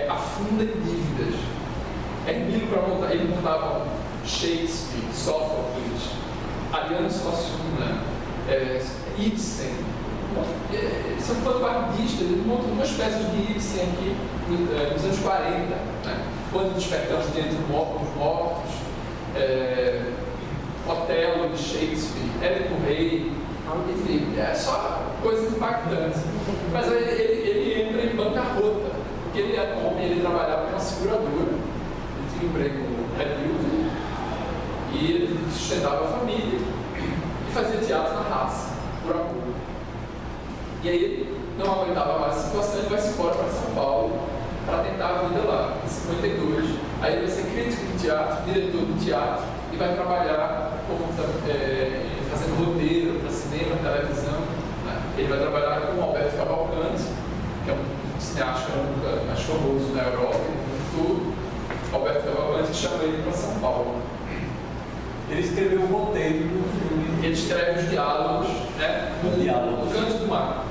afunda em dívidas. Hermílio, ele montava Shakespeare, Sófocles, Ariano Suassuna, Ibsen. São vanguardistas, eles montam duas peças de Ibsen aqui nos anos 40, né? Quando despertamos dentro dos mortos, Otelo de Shakespeare, Édipo Rei, enfim, é só coisas impactantes. Mas aí ele entra em bancarrota, porque ele é homem, ele trabalhava numa seguradora, ele tinha um emprego medíocre, e ele sustentava a família e fazia teatro na raça, por amor. E aí ele não aguentava mais a situação, ele vai se embora para São Paulo para tentar a vida lá, em 52. Aí ele vai ser crítico de teatro, diretor de teatro, e vai trabalhar fazendo roteiro para cinema, televisão. Né? Ele vai trabalhar com o Alberto Cavalcanti, que é um cineasta mais famoso na Europa e no mundo todo. Alberto Cavalcanti chama ele para São Paulo. Ele escreveu o roteiro do filme. Ele escreve os diálogos, né? O Canto do Mar.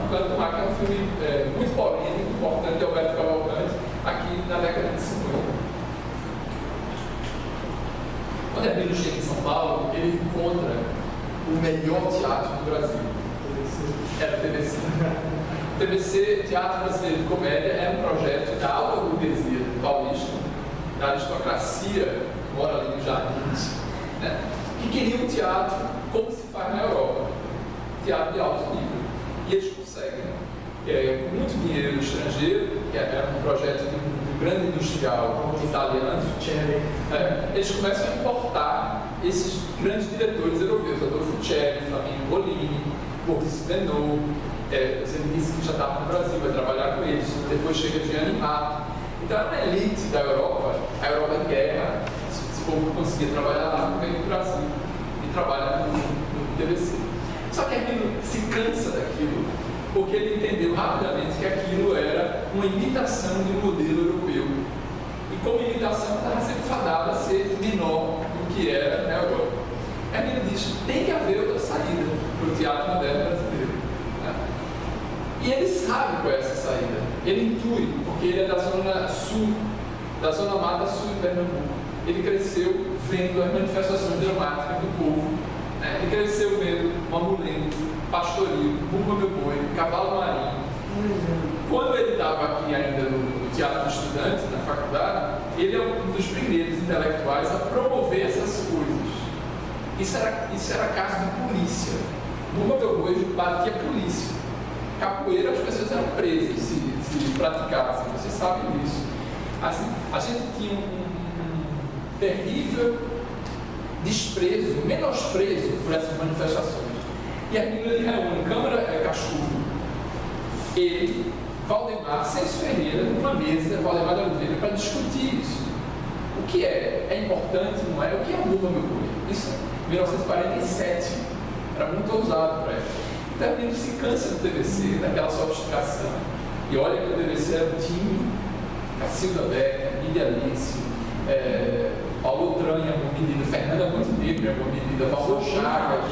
O Canto do Mar, que é um filme muito polêmico, importante de Alberto Cavalcanti, aqui na década de 50. Quando Hermínio chega em São Paulo, ele encontra o melhor teatro do Brasil. Era o TBC. O TBC, Teatro Brasileiro de Comédia, é um projeto da alta burguesia paulista, da aristocracia que mora ali nos Jardins, né? Que queria um teatro como se faz na Europa, teatro de alto nível. E eles conseguem, com muito dinheiro estrangeiro, que era um projeto de um grande industrial italiano, eles começam a importar esses grandes diretores europeus, Adolfo Celi, Flaminio Bolini, Maurice Venot, Zemeckis, que já estava no Brasil, vai trabalhar com eles, depois chega Gianni Mato. Então era uma elite da Europa, a Europa em guerra, esse povo conseguia trabalhar lá, vem no Brasil e trabalha no TBC. Só que aquilo se cansa daquilo, porque ele entendeu rapidamente que aquilo era uma imitação de um modelo europeu. E como imitação estava sempre fadada a ser menor do que era na Europa. Aí ele diz, tem que haver outra saída para o teatro moderno brasileiro. Né? E ele sabe qual é essa saída. Ele intui, porque ele é da zona sul, da zona mata sul de Pernambuco. Ele cresceu vendo as manifestações dramáticas do povo. Né? Ele cresceu vendo Mamulengo, Pastoril, Bumba Meu Boi, Cavalo Marinho. Quando ele estava aqui ainda no Teatro do Estudante, na faculdade, ele é um dos primeiros intelectuais a promover essas coisas. Isso era caso de polícia. Bumba Meu Boi batia a polícia. Capoeira, as pessoas eram presas se praticassem, vocês sabem disso. Assim, a gente tinha um terrível desprezo, menosprezo por essas manifestações. E aquilo ele reúne Câmara Cascudo, ele, Valdemar, Celso Ferreira, numa mesa, Valdemar de Oliveira, para discutir isso. O que é importante, não é? O que é o Bumba Meu Boi? Isso em 1947, era muito ousado para ele. Então, a gente se cansa do TBC, daquela sofisticação. E olha que o TBC era um time, Cacilda Becker, Lídia Alice, Paulo Tranha, uma medida, Fernanda Montenegro, uma medida, Valdo Chagas,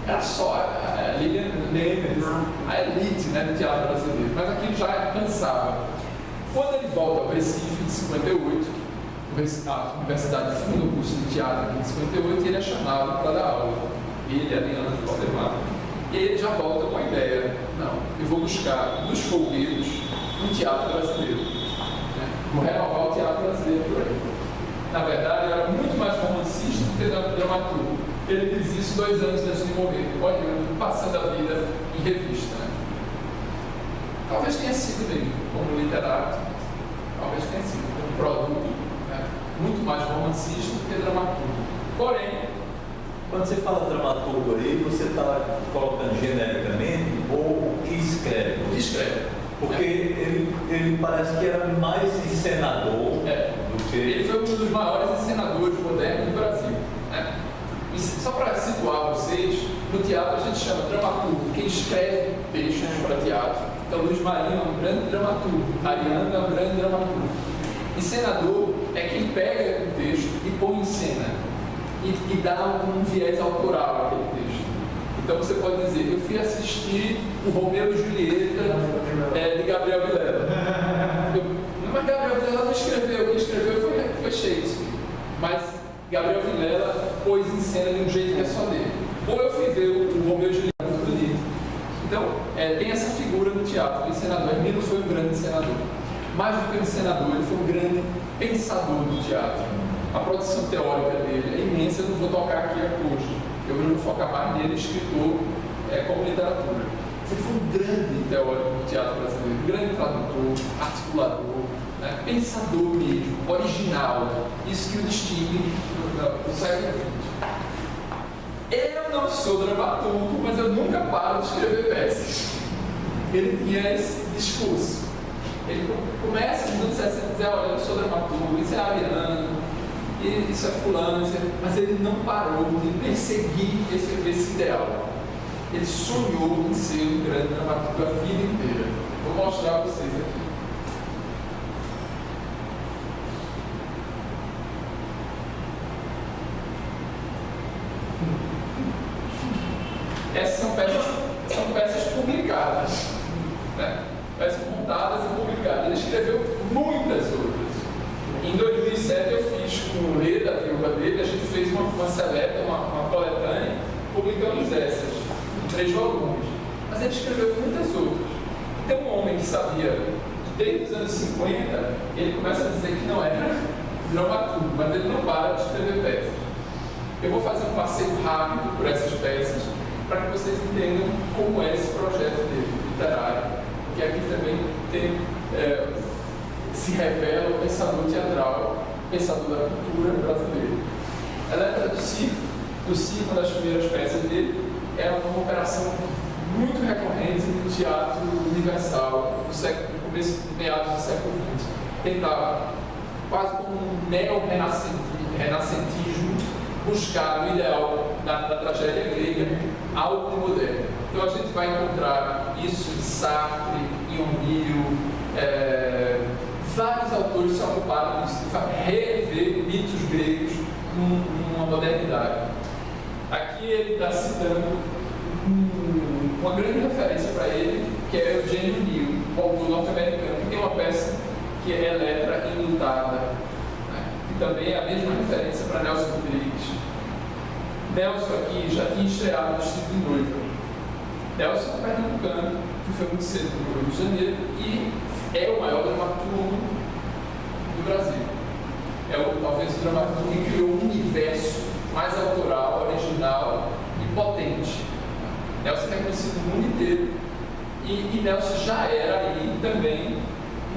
era só a Lilian Lemes, a elite, né, do teatro brasileiro. Mas aquilo já cansava. Quando ele volta ao Recife, em 58, a Universidade funda o curso de teatro aqui em 58, e ele é chamado para dar aula. Ele, a Leandro, o Valdemar. E ele já volta com a ideia, não, eu vou buscar nos folguedos um teatro brasileiro. Né? Vou renovar o teatro brasileiro por aí. Na verdade, eu era muito mais romancista do que dramaturgo. Ele diz isso 2 anos antes de morrer, olhando, passando a vida em revista. Né? Talvez tenha sido mesmo, como literato, talvez tenha sido como produto, né? Muito mais romancista do que dramaturgo. Porém, quando você fala dramaturgo aí, você está colocando genericamente ou o que escreve? O que escreve. Porque ele parece que era mais encenador do que... Ele foi um dos maiores encenadores modernos do Brasil. Né? E só para situar vocês, no teatro a gente chama dramaturgo quem escreve textos para teatro. Então Luiz Marinho é um grande dramaturgo, Ariano é um grande dramaturgo. Encenador é quem pega o texto e põe em cena. E dá um viés autoral àquele texto. Então você pode dizer, eu fui assistir o Romeu e Julieta de Gabriel Vilela. Mas Gabriel Vilela não escreveu, quem escreveu foi Shakespeare. Mas Gabriel Vilela pôs em cena de um jeito que é só dele. Ou eu fui ver o Romeu e Julieta muito bonito. Então, tem essa figura no teatro, o encenador. Hermínio foi um grande encenador. Mais do que um encenador, ele foi um grande pensador do teatro. A produção teórica dele é imensa, eu não vou tocar aqui hoje. Eu vou focar mais nele, escritor, como literatura. Ele foi um grande teórico do teatro brasileiro, um grande tradutor, articulador, né? Pensador mesmo, original. Isso que o distingue do século XX. Eu não sou dramaturgo, mas eu nunca paro de escrever peças. Ele tinha esse discurso. Ele começa nos anos 60 a dizer, olha, eu não sou dramaturgo, isso é ariano, isso é fulano, mas ele não parou de perseguir esse ideal. Ele sonhou em ser um grande dramaturgo a vida inteira. Vou mostrar para vocês aqui. Essas são peças publicadas, né? Peças montadas e publicadas. Ele escreveu muitas outras. Em 2007 eu fiz com o Lê, da viúva dele, a gente fez uma seleta, uma coletânea, publicamos essas, em 3 volumes. Mas ele escreveu muitas outras. Tem um homem que sabia, desde os anos 50, ele começa a dizer que não era dramaturgo, mas ele não para de escrever peças. Eu vou fazer um passeio rápido por essas peças, para que vocês entendam como é esse projeto dele, literário, que aqui também se revela o pensador teatral, o pensador da cultura brasileira. A letra do circo, uma das primeiras peças dele, é uma operação muito recorrente no teatro universal, no começo, meados do século XX. Tentava, quase como um neo-renascentismo, buscar o ideal da tragédia grega, algo de moderno. Então a gente vai encontrar isso em Sartre, em O'Neill, vários autores se ocuparam disso, de rever mitos gregos numa modernidade. Aqui ele está citando uma grande referência para ele, que é Eugênio O'Neill, o autor norte-americano, que tem uma peça que é Eletra Enlutada, né? E também é a mesma referência para Nelson Rodrigues. Nelson aqui já tinha estreado no Vestido de Noiva. Nelson é pernambucano, que foi muito cedo no Rio de Janeiro e é o maior dramaturgo do Brasil. Talvez o dramaturgo que criou um universo mais autoral, original e potente. Nelson é conhecido no mundo inteiro e Nelson já era aí também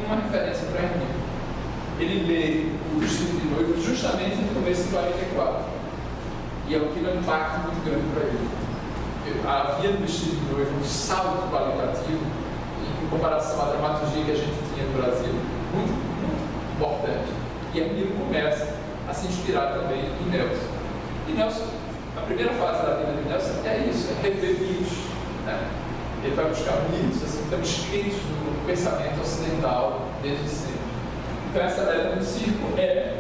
uma referência para Hermínio. Ele lê o Vestido de Noiva justamente no começo de 44. E aquilo é um impacto muito grande para ele. Havia no Vestido de Noiva um salto qualitativo em comparação à dramaturgia que a gente tinha no Brasil, muito, muito importante. E Hermínio começa a se inspirar também em Nelson. E Nelson, a primeira fase da vida de Nelson é isso, é rever mitos, né? Ele vai buscar mitos, assim, estão escritos no pensamento ocidental desde sempre. Então essa letra do circo é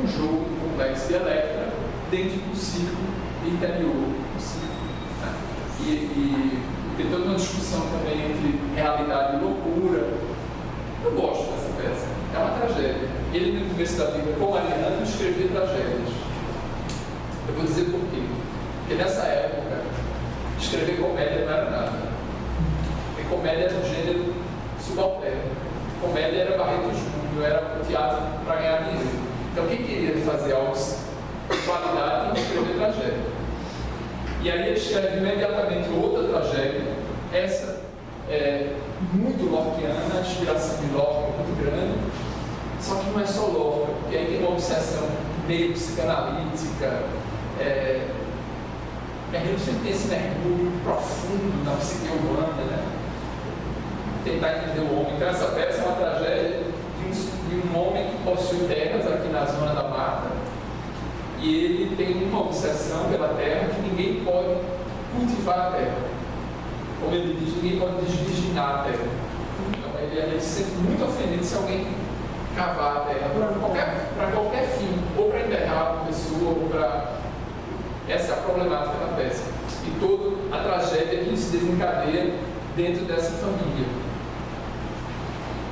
um jogo complexo de Electra dentro do circo interior do circo, né? E tem toda uma discussão também entre realidade e loucura. Eu gosto dessa peça, é uma tragédia. Ele no começo da vida, como ariano, escrevia tragédias. Eu vou dizer por quê. Porque nessa época, escrever comédia não era nada. E comédia era um gênero subalterno. Comédia era Barreto Júnior, era o teatro para ganhar dinheiro. Então quem queria fazer algo de qualidade tinha que escrever tragédia. E aí ele escreve imediatamente outra tragédia. Essa é muito lorquiana, a inspiração de Lorca é muito grande. Só que não é só Lorca, porque aí tem uma obsessão meio psicanalítica. Ele sempre tem esse mergulho profundo na psique humana, né? Tentar entender o homem. Então essa peça é uma tragédia de um homem que possui terras aqui na zona da mata e ele tem uma obsessão pela terra que ninguém pode cultivar a terra. Como ele diz, ninguém pode desvirginar a terra. Então ele se sente muito ofendido se alguém cavar a terra para qualquer fim, ou para enterrar uma pessoa, ou para... Essa é a problemática da peça. E toda a tragédia que se desencadeia dentro dessa família.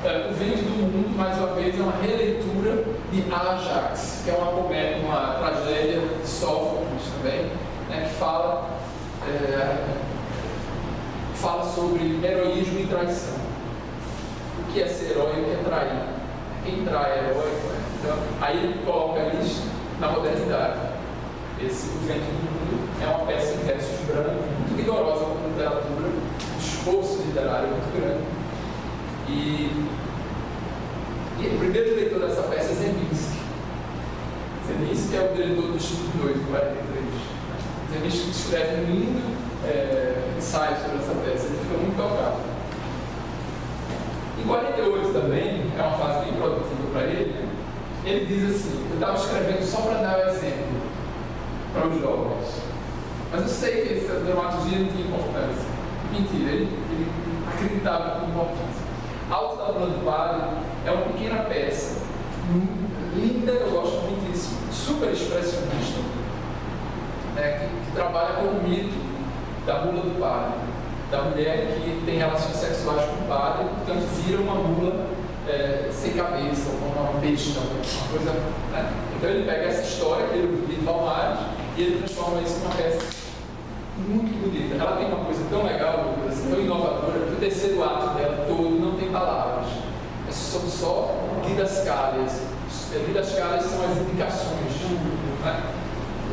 O Vento do Mundo, mais uma vez, é uma releitura de Ajax, que é uma comédia, uma tragédia de Sófocles também, né, que fala sobre heroísmo e traição. O que é ser herói e o que é trair. Quem trai é heróico. Né? Então, aí ele coloca isso na modernidade. Esse O Vento do Mundo é uma peça em versos brancos, muito rigorosa como literatura, um esforço literário muito grande. E o primeiro diretor dessa peça é Zeminsky. Zeminsky é o diretor do Instituto 2, do 43. Zeminsky escreve um lindo ensaio sobre essa peça, ele fica muito tocado. Em 48 também, é uma fase bem produtiva para ele, né? Ele diz assim: eu estava escrevendo só para dar o exemplo para os jovens, mas eu sei que essa dramaturgia não tinha importância. Mentira, ele acreditava com importância. Alto da Lua do Padre é uma pequena peça, linda, eu gosto muito disso, super expressionista, né, que trabalha com o mito da mula do padre, da mulher que tem relações sexuais com o padre, portanto vira uma mula sem cabeça, ou uma besta, uma coisa. Né? Então ele pega essa história que ele ouviu de Palmares e ele transforma isso numa peça muito bonita. Ela tem uma coisa tão legal, tão inovadora, que o terceiro ato dela todo não tem palavras. São só didascálias. Didascálias são as indicações. Né?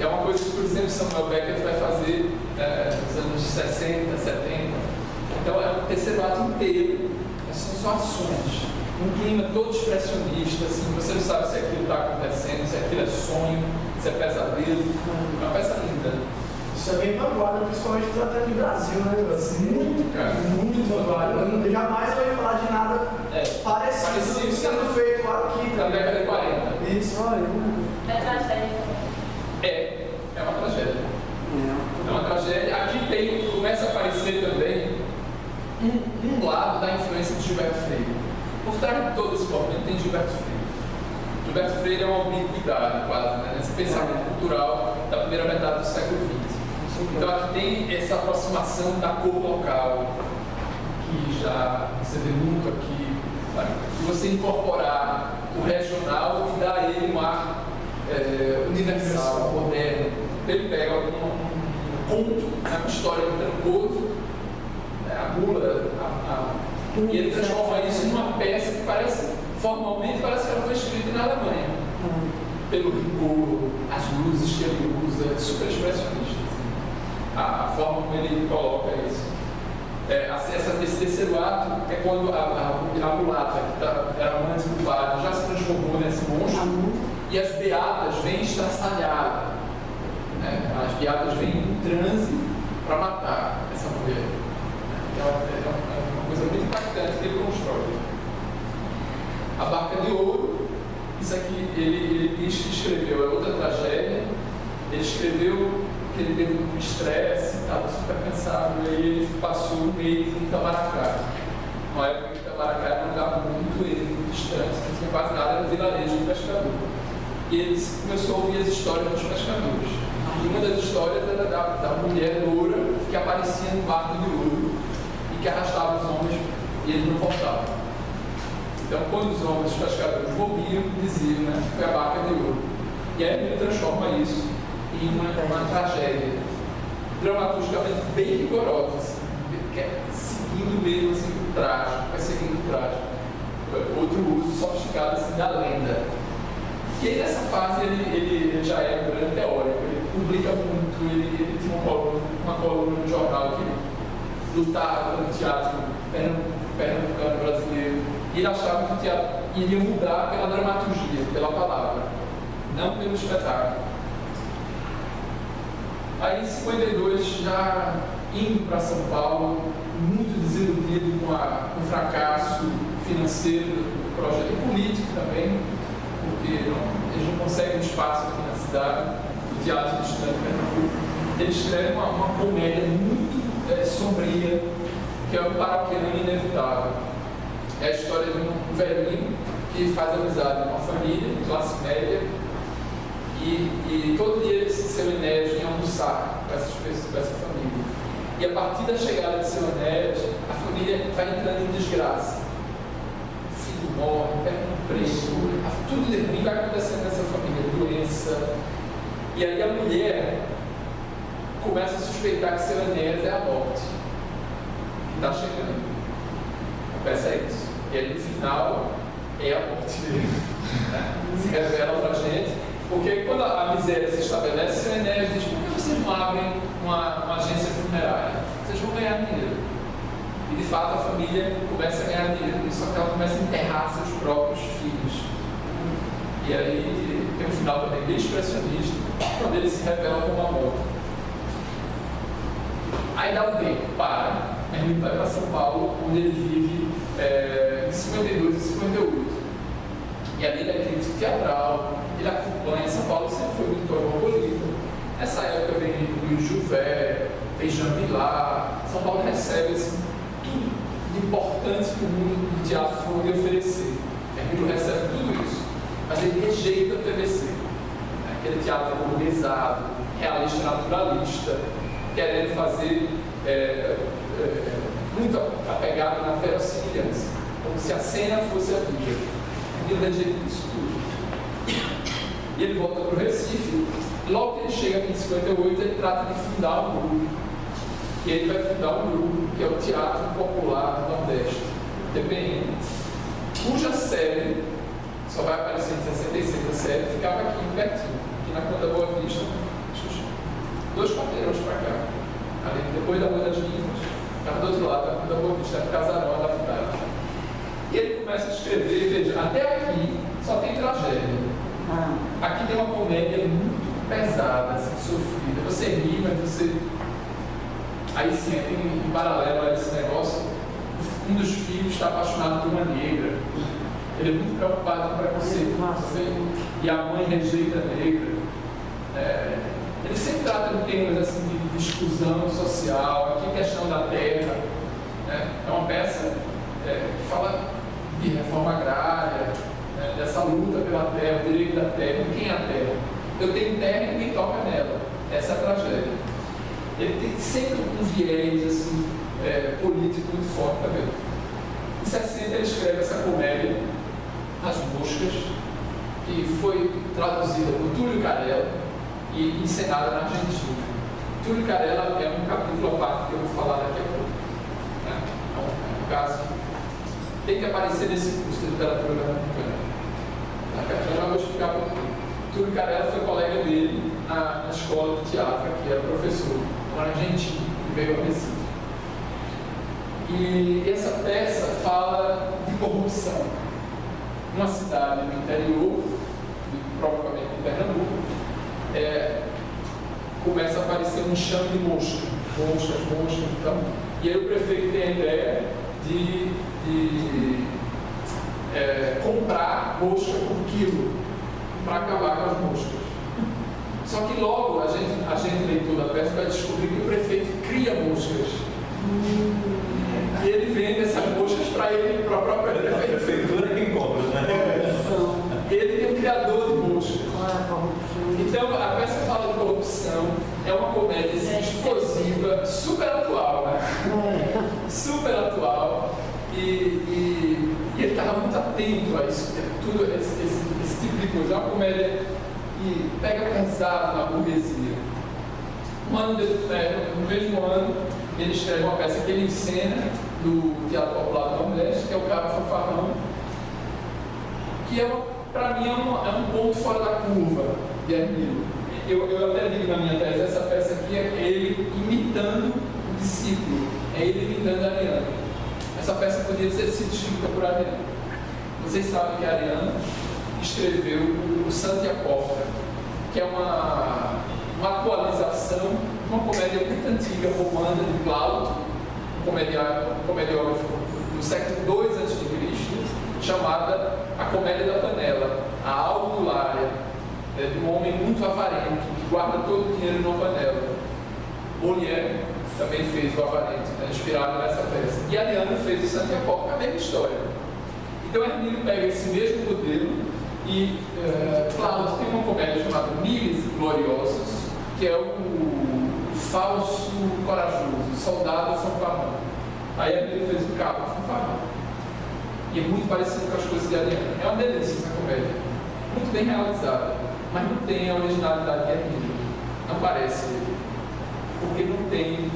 É uma coisa que, por exemplo, Samuel Beckett vai fazer nos anos 60, 70. Então, o terceiro ato inteiro são só ações. Um clima todo expressionista, assim, você não sabe se aquilo está acontecendo, se aquilo é sonho, se é pesadelo. É uma peça linda. Isso é bem vanguarda, principalmente tratando de Brasil, né? Assim, muito, cara. Muito vanguarda. Jamais eu ia falar de nada parecido sendo feito aqui. Na década de 40. Isso, olha. É tragédia. É uma tragédia. É uma tragédia. Aqui começa a aparecer também um lado da influência de Gilberto Freire. Por trás de todo esse movimento tem Gilberto Freire. Gilberto Freire é uma ubiquidade quase, né, nesse pensamento cultural da primeira metade do século XX. Então aqui tem essa aproximação da cor local, que já você vê muito aqui, que você incorporar o regional e dar a ele um ar universal, moderno. Ele pega um conto, uma história do Trancoso, a mula, e ele transforma isso numa peça que formalmente parece que ela foi escrita na Alemanha, pelo rigor, as luzes que ele usa, super expressionista. A forma como ele coloca isso. Esse terceiro ato é quando a mulata, que era amante do padre, já se transformou nesse monstro, e as beatas vêm estraçalhar. Né? As beatas vêm em transe para matar essa mulher. É uma coisa muito impactante que ele constrói. A Barca de Ouro, isso aqui ele diz que escreveu, é outra tragédia. Ele escreveu que ele teve um estresse, estava super cansado, e aí ele passou um mês em Itamaracá. Uma época que Itamaracá era um lugar muito distante, não tinha quase nada, era um vilarejo de pescador. E ele começou a ouvir as histórias dos pescadores. E uma das histórias era da mulher loura que aparecia no barco de ouro e que arrastava os homens e eles não voltavam. Então, quando os homens, os pescadores, morriam, diziam, né, que foi a barca de ouro. E aí ele transforma isso em uma tragédia dramaturgicamente bem rigorosa, assim, que é seguindo mesmo assim, o trágico, vai seguindo o trágico. Outro uso sofisticado assim, da lenda. E aí nessa fase ele já é um grande teórico, ele publica muito, ele tinha uma coluna no jornal que lutava pelo teatro pernambucano brasileiro, e ele achava que o teatro iria mudar pela dramaturgia, pela palavra, não pelo espetáculo. Aí em 52, já indo para São Paulo, muito desiludido com o fracasso financeiro do projeto, e político também, porque eles não conseguem espaço aqui na cidade, o Teatro do Estudante de Pernambuco. Ele escreve uma comédia muito sombria, que é o Paroquiano Inevitável. É a história de um velhinho que faz amizade com uma família de classe média, e todo dia seu Enéas vem almoçar com essa família. E a partir da chegada de seu Enéas, a família vai entrando em desgraça. O filho morre, perde um emprego, tudo de ruim vai acontecendo nessa família, doença. E aí a mulher começa a suspeitar que seu Enéas é a morte, que está chegando. A peça é isso. E aí no final é a morte dele. Se revela pra gente. Porque quando a miséria se estabelece, o Enéas diz: por que vocês não abrem uma agência funerária? Vocês vão ganhar dinheiro. E de fato a família começa a ganhar dinheiro, só que ela começa a enterrar seus próprios filhos. E aí tem um final também bem expressionista, quando ele se revela como a morte. Aí dá um tempo, para, ele vai para São Paulo, onde ele vive em 52 e 58. E ali ele é crítico teatral, ele acompanha. São Paulo sempre foi muito cosmopolita. Nessa época vem Luiz Jouvet, vem Jean Vilar. São Paulo recebe assim, tudo de importante que o mundo do teatro pode oferecer. Hermílio recebe tudo isso, mas ele rejeita o TVC. Aquele teatro burguesado, realista, naturalista, querendo fazer muito apegado na verossimilhança, como se a cena fosse a vida. Ele rejeita isso tudo. E ele volta para o Recife. Logo que ele chega aqui em 58, ele trata de fundar um grupo. E ele vai fundar um grupo que é o Teatro Popular do Nordeste, TPN, cuja sede só vai aparecer em 66. A sede ficava aqui pertinho, aqui na Conda Boa Vista, 2 quarteirões para cá, ali depois da Rua das Ninfas, estava do outro lado da Conda Boa Vista, era Casarão adaptado. E ele começa a escrever, veja, até aqui só tem tragédia. Aqui tem uma comédia muito pesada, assim, sofrida. Você ri, mas você... Aí sim, em paralelo a esse negócio, um dos filhos está apaixonado por uma negra. Ele é muito preocupado com o preconceito. E a mãe rejeita a negra. Ele sempre trata de temas assim, de exclusão social, aqui a questão da terra. É uma peça que fala de reforma agrária, dessa luta pela terra, o direito da terra. Quem é a terra? Eu tenho terra e ninguém toca nela. Essa é a tragédia. Ele tem sempre um viés assim, político muito forte também. Em 60 ele escreve essa comédia, As Moscas, que foi traduzida por Túlio Carella e encenada na Argentina. Túlio Carella é um capítulo à parte que eu vou falar daqui a pouco. É um caso que tem que aparecer nesse curso de literatura americana. Eu já vou explicar por quê. Túlio Carella foi colega dele na escola de teatro, que era professor, um argentino, que veio ao Recife. E essa peça fala de corrupção. Numa cidade no interior, provavelmente em Pernambuco, começa a aparecer um enxame de moscas, então. E aí o prefeito tem a ideia de comprar mosca por quilo para acabar com as moscas. Só que logo a gente leitor da peça vai descobrir que o prefeito cria moscas. E ele vende essas moscas para ele, para a própria prefeitura que compra, né? Ele tem um criador de moscas. Então a peça fala de corrupção, é uma comédia explosiva, super atual, né? Super atual. E ele estava muito atento a isso, tudo esse tipo de coisa. É uma comédia que pega pesado na burguesia. Um ano depois, no mesmo ano, ele escreve uma peça que ele encena do Teatro Popular do Nordeste, que é o Cabo Fanfarrão, que para mim é um ponto fora da curva de Hermílio. Eu até digo na minha tese, essa peça aqui é ele imitando o discípulo, é ele imitando a Ariana. Essa peça podia ter sido escrita por Ariana. Vocês sabem que a Ariana escreveu o Santa e a Porta, que é uma atualização de uma comédia muito antiga, romana, de Plauto, um comediógrafo do século II a.C., chamada A Comédia da Panela, a Albulária, de um homem muito avarento, que guarda todo o dinheiro numa panela. Molière também fez o Avarento, inspirado nessa peça. E Ariana fez o Santa e a Porta, a mesma história. Então Hermílio pega esse mesmo modelo e Plauto tem uma comédia chamada Miles Gloriosos, que é o falso corajoso, soldado fanfarrão. Aí Hermílio fez o Cabo Fanfarrão. E é muito parecido com as coisas de Ariana. É uma delícia essa comédia. Muito bem realizada, mas não tem a originalidade de Hermílio. Não parece ele. Porque não tem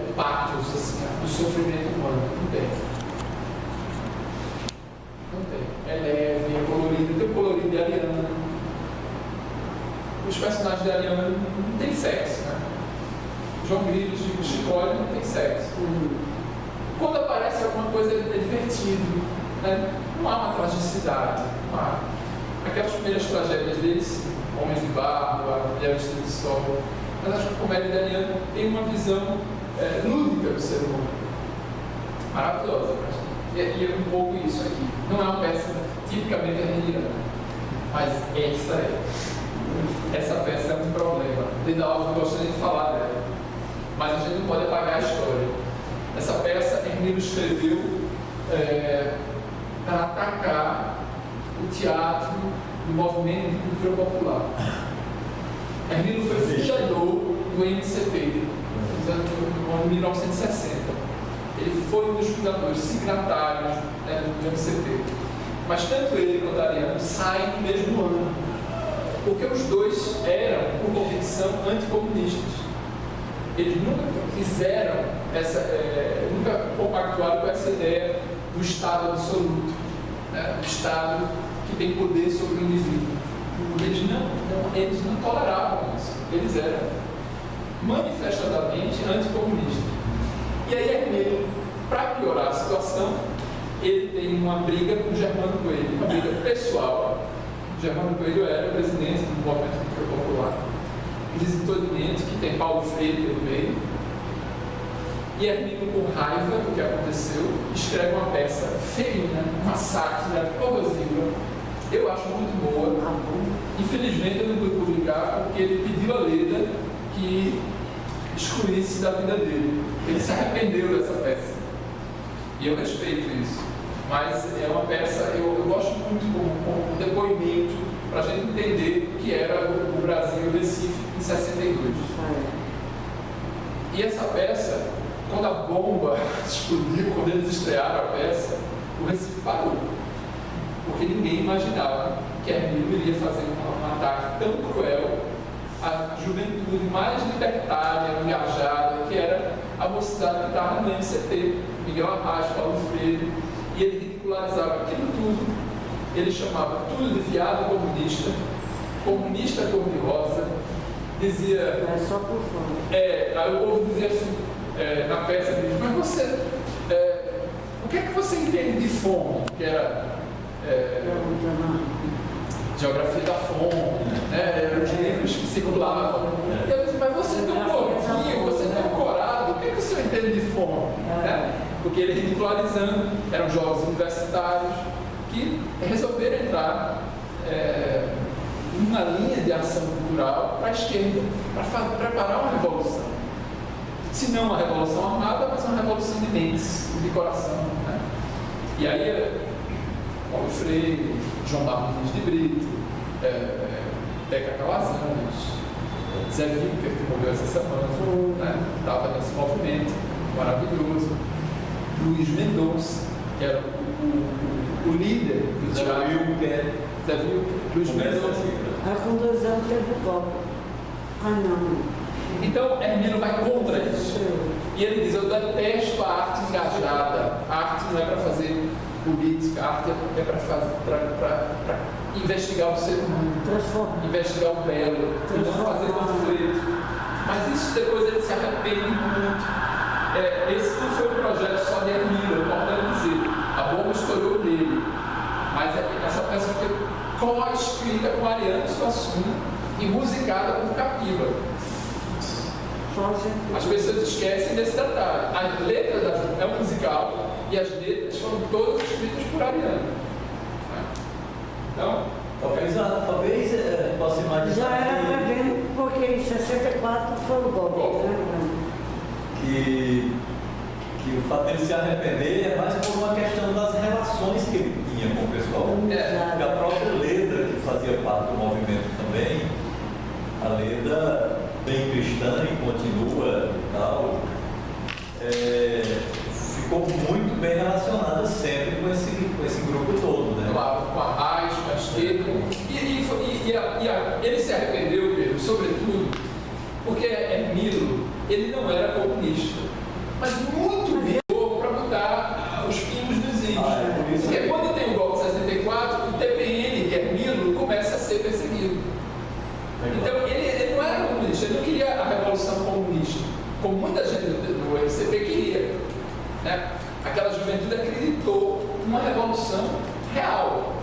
o pathos assim, do sofrimento humano. Não tem. Não tem. É leve, é colorido, tem o colorido de Ariana, os personagens de Ariano não têm sexo, né? João Grilo e Chicória não tem sexo. Quando aparece alguma coisa é divertido, né? Não há uma tragicidade, não há. Aquelas primeiras tragédias deles, Homens de Barro, A Mulher Vestida de Sol, mas acho que a comédia de Ariano tem uma visão lúdica do ser humano. Maravilhosa, e é um pouco isso aqui. Não é uma peça tipicamente arminiana, mas essa peça é um problema. Desde a aula eu gostaria de falar dela, mas a gente não pode apagar a história. Essa peça Hermílio escreveu para atacar o teatro do movimento de cultura popular. Hermílio foi fundador do MCP, no ano de 1960. Ele foi um dos fundadores, signatários do MCP. Mas tanto ele quanto Ariano saem no mesmo ano, porque os dois eram, por convicção, anticomunistas. Eles nunca quiseram, nunca compactuaram com essa ideia do Estado absoluto, né? Do Estado que tem poder sobre o indivíduo. Eles não toleravam isso. Eles eram manifestadamente anticomunistas. E aí Hermílio, para piorar a situação, ele tem uma briga com Germano Coelho, uma briga pessoal. Germano Coelho era o presidente do movimento de cultura popular. Desentendimento que tem Paulo Freire pelo meio. E Hermílio, com raiva do que aconteceu, escreve uma peça ferina, uma sátira corrosiva. Eu acho muito boa. Infelizmente eu não pude publicar porque ele pediu a Leda que excluísse da vida dele. Ele se arrependeu dessa peça. E eu respeito isso. Mas é uma peça, eu gosto muito como depoimento para a gente entender o que era o Brasil e o Recife em 62. E essa peça, quando a bomba explodiu, quando eles estrearam a peça, o Recife parou. Porque ninguém imaginava que Hermílio iria fazer um ataque tão cruel à juventude mais libertária, engajada, que era a mocidade que estava no MCT, Miguel Arraes, Paulo Freire, e ele ridicularizava aquilo tudo. Ele chamava tudo de viado comunista, comunista cor-de-rosa, dizia... É só por fora. Aí o povo dizia assim, na peça dele, mas você... o que é que você entende de fome? Que era... Geografia da Fome, né? Eram os livros que circulavam. E eu disse, mas você tem um corpinho, você tem um corado, o que você entende de fome? Porque ele ridicularizando, eram jovens universitários que resolveram entrar numa linha de ação cultural para a esquerda, para preparar uma revolução. Se não uma revolução armada, mas uma revolução de mentes, de coração. Né? E aí, Paulo Freire, João Martins de Brito, Teca Calazans, Zé Wilker, que morreu essa semana, estava nesse movimento maravilhoso, Luiz Mendonça, que era o líder do teatro, Zé Wilker, Luiz Mendonça. Com 2 anos teve golpe. Não. Então, Hermílio vai contra isso. E ele diz, eu detesto a arte engajada. A arte não é para fazer política, a arte é para investigar o ser humano, investigar o belo, não fazer conflito. Mas isso depois ele se arrepende muito. Esse não foi um projeto só de Hermílio, eu posso dizer. A bomba estourou nele. Mas essa peça foi co-escrita com Ariano Suassuna e musicada por Capiba. As pessoas esquecem desse detalhe. A letra é um musical e as letras foram todas escritas por Ariano. Então, talvez possa imaginar. Já era prevendo, porque em 64 foi o golpe. Que o fato dele se arrepender é mais por uma questão das relações que ele tinha com o pessoal. Porque a própria Leda, que fazia parte do movimento também, a Leda, bem cristã e continua e tal, ficou muito bem relacionada sempre com esse grupo todo, né? Claro, com a Arraes, com a esquerda. Ele se arrependeu, Pedro, sobretudo, porque Hermílio, ele não era comunista, mas muito vigor para mudar os pingos dos índios. Porque quando tem o golpe de 64, o TPN, que é Hermílio, começa a ser perseguido. Então, né? Aquela juventude acreditou numa revolução real,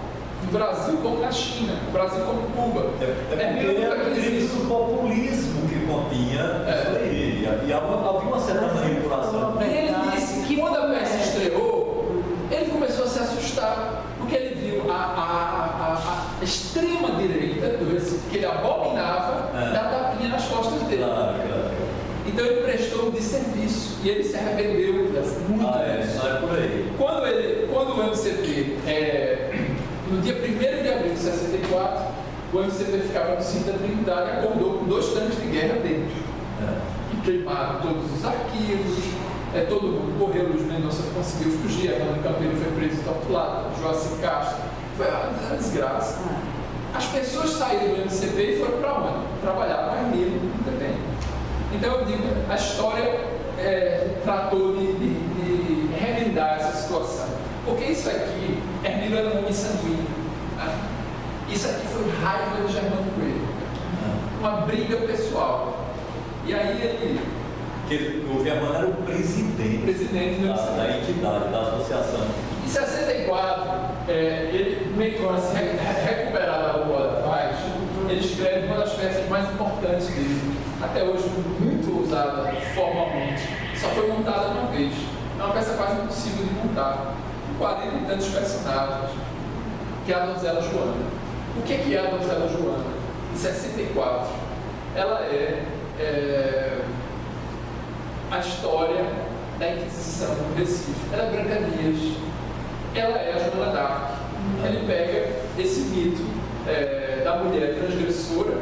no Brasil como na China, no Brasil como Cuba. Porque era a crise do populismo que continha isso aí. E havia uma certa manipulação. E ele disse que quando a peça estreou, ele começou a se assustar, porque ele viu a extrema-direita do Recife, que ele abominava, dar tapinha nas costas dele. Claro. Então ele prestou um desserviço e ele se arrependeu muito disso. Sai por aí. Quando o MCP, no dia 1º de abril de 64, o MCP ficava no Cinto da Trindade e acordou com 2 tanques de guerra dentro. E queimaram todos os arquivos, todo mundo correu, Luiz Mendonça conseguiu fugir, a Ana Campeiro foi preso e torturado, Joacir Castro, foi uma desgraça. As pessoas saíram do MCP e foram para onde? Trabalhar com Hermílio também. Então eu digo, a história tratou de remendar essa situação. Porque isso aqui, Hermílio era um homem sanguíneo. Né? Isso aqui foi raiva de Germano Coelho. Uma briga pessoal. E aí o Germano era o presidente da entidade, da associação. Em 64, ele meio que se recuperar da Rua da Paz, ele escreve uma das peças mais importantes dele, até hoje muito usada formalmente, só foi montada uma vez. É uma peça quase impossível de montar, com 40 e tantos personagens, que é a Donzela Joana. O que é a Donzela Joana? Em 64, ela é a história da Inquisição no Recife. Ela é Branca Dias, ela é a Joana d'Arc. Ele pega esse mito da mulher transgressora,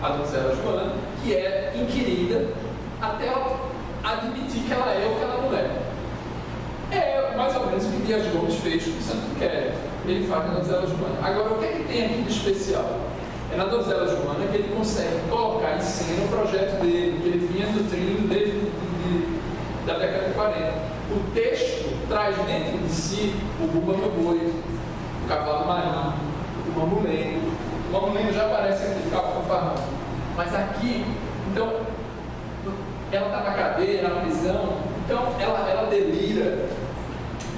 a Donzela Joana, que é inquirida até ela admitir que ela é o que ela não é. É mais ou menos o que Dias Gomes fez com o Santo Inquérito. Ele faz na Donzela Joana. Agora, o que é que tem aqui de especial? É na Donzela Joana que ele consegue colocar em cena o projeto dele, que ele vinha nutrindo desde da década de 40. O texto traz dentro de si o Bumba Meu Boi, o Cavalo Marinho, o Mamulengo. O Mamulengo já aparece aqui, o Cabo Fanfarrão. Mas aqui, então, ela está na cadeia, na prisão, então ela delira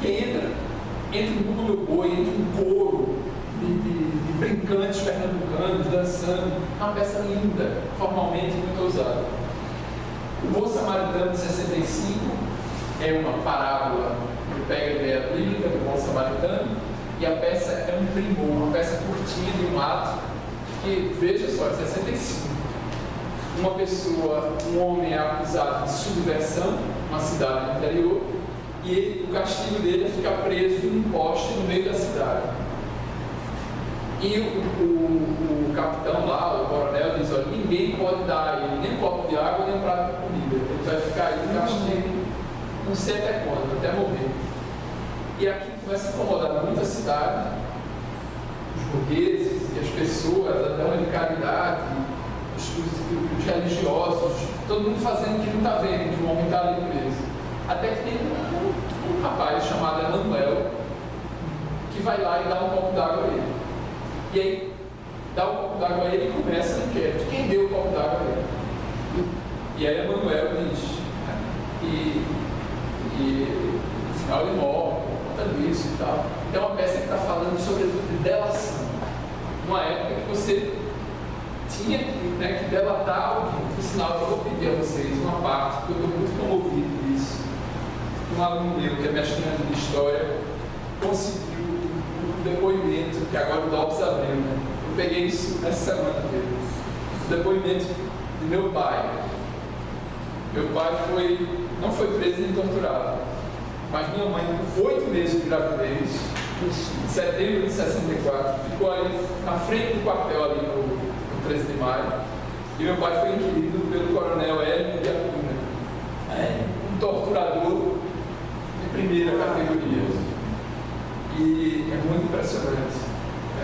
e entra no Bumba Meu Boi, entra um coro de brincantes pernambucanos, dançando. É uma peça linda, formalmente muito ousada. O Bom Samaritano de 65 é uma parábola que pega a ideia bíblica do Bom Samaritano, e a peça é um primor, uma peça curtinha de um ato que, veja só, em 65, uma pessoa, um homem é acusado de subversão numa cidade no interior, e o castigo dele é ficar preso num poste no meio da cidade. E o capitão lá, o coronel, diz: olha, ninguém pode dar a ele nem um copo de água, nem um prato de comida. Ele vai ficar aí no castigo, não sei até quando, até morrer. E aqui começa a incomodar muito a cidade, os burgueses e as pessoas, a dama de caridade, os religiosos, todo mundo fazendo o que não está vendo, que o homem está ali preso. Até que tem um rapaz chamado Emanuel, que vai lá e dá um copo d'água a ele. E aí, dá um copo d'água a ele e começa a inquérito. Quem deu o copo d'água a ele? E aí Emanuel diz, e no final ele morre, por conta disso e tal. Então é uma peça que está falando sobretudo de delação. Numa época que você tinha que delatar alguém. Por sinal, eu vou pedir a vocês uma parte, porque eu estou muito comovido disso. Um aluno meu, que é mestrando de História, conseguiu um depoimento, que agora o Lopes abriu, né? Eu peguei isso essa semana dele. O depoimento de meu pai. Meu pai não foi preso nem torturado, mas minha mãe, com 8 meses de gravidez, em setembro de 64, ficou ali na frente do quartel ali no 13 de maio, e meu pai foi inquirido pelo coronel Hélio de Acuna, um torturador de primeira categoria. E é muito impressionante.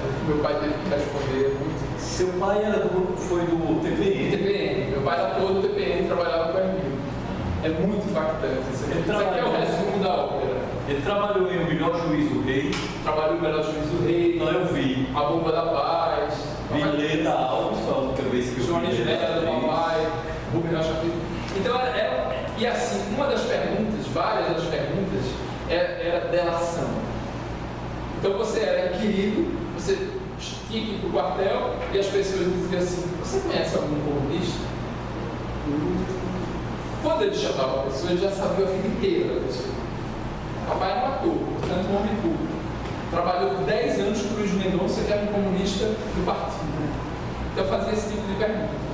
O que meu pai teve que responder muito. Seu pai foi do TPM? TPM. Meu pai era todo TPM, trabalhava com a Hermílio. É muito impactante. Isso aqui é o resumo da ópera. Ele trabalhou em O Melhor Juiz do Rei. Trabalhou no Melhor Juiz do Rei. Não, eu vi. A Bomba da Paz. Vileta Alves, foi a única vez que eu vi. João Angela do Papai. Rubem Rocha Filho. Então, e assim, uma das perguntas, várias das perguntas delação. Então você era inquirido, você tinha que ir para o quartel e as pessoas diziam assim: você conhece algum comunista? Quando ele chamava a pessoa, ele já sabia a vida inteira da pessoa. O papai era um ator, portanto um homem público. Trabalhou 10 anos com o Luiz Mendonça, que era um comunista do partido. Então fazia esse tipo de pergunta.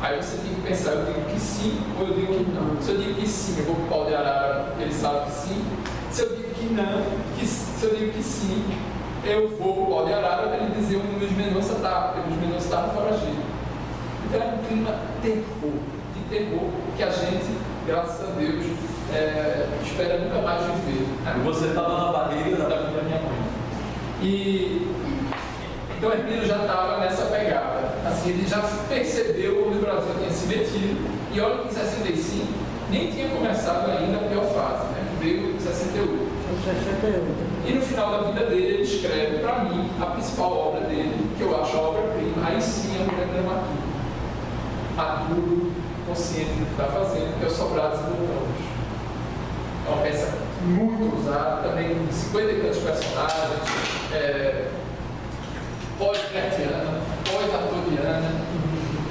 Aí você tem que pensar: eu digo que sim ou eu digo que não? Se eu digo que sim, eu vou para o pau de arara, porque ele sabe que sim. Se eu digo que não, se eu digo que sim, eu vou para o pau de arara para ele dizer onde o Luiz Mendonça está, porque o Luiz Mendonça estava foragido. Então é um clima de terror, que a gente, graças a Deus, espera nunca mais viver. E você estava na barriga da minha mãe. Então Hermínio já estava nessa pegada. Assim, ele já percebeu onde o Brasil tinha se metido. E olha que em 65 nem tinha começado ainda a pior fase, né? Que veio em 68. E no final da vida dele, ele escreve para mim a principal obra dele, que eu acho a obra-prima. Aí sim é um grande dramaturgo. Maduro, consciente do que está fazendo, que é o Sobrados e Voltamos. É uma peça muito usada, também 50 e tantos personagens, pós-Bertiana, pós-Arturiana,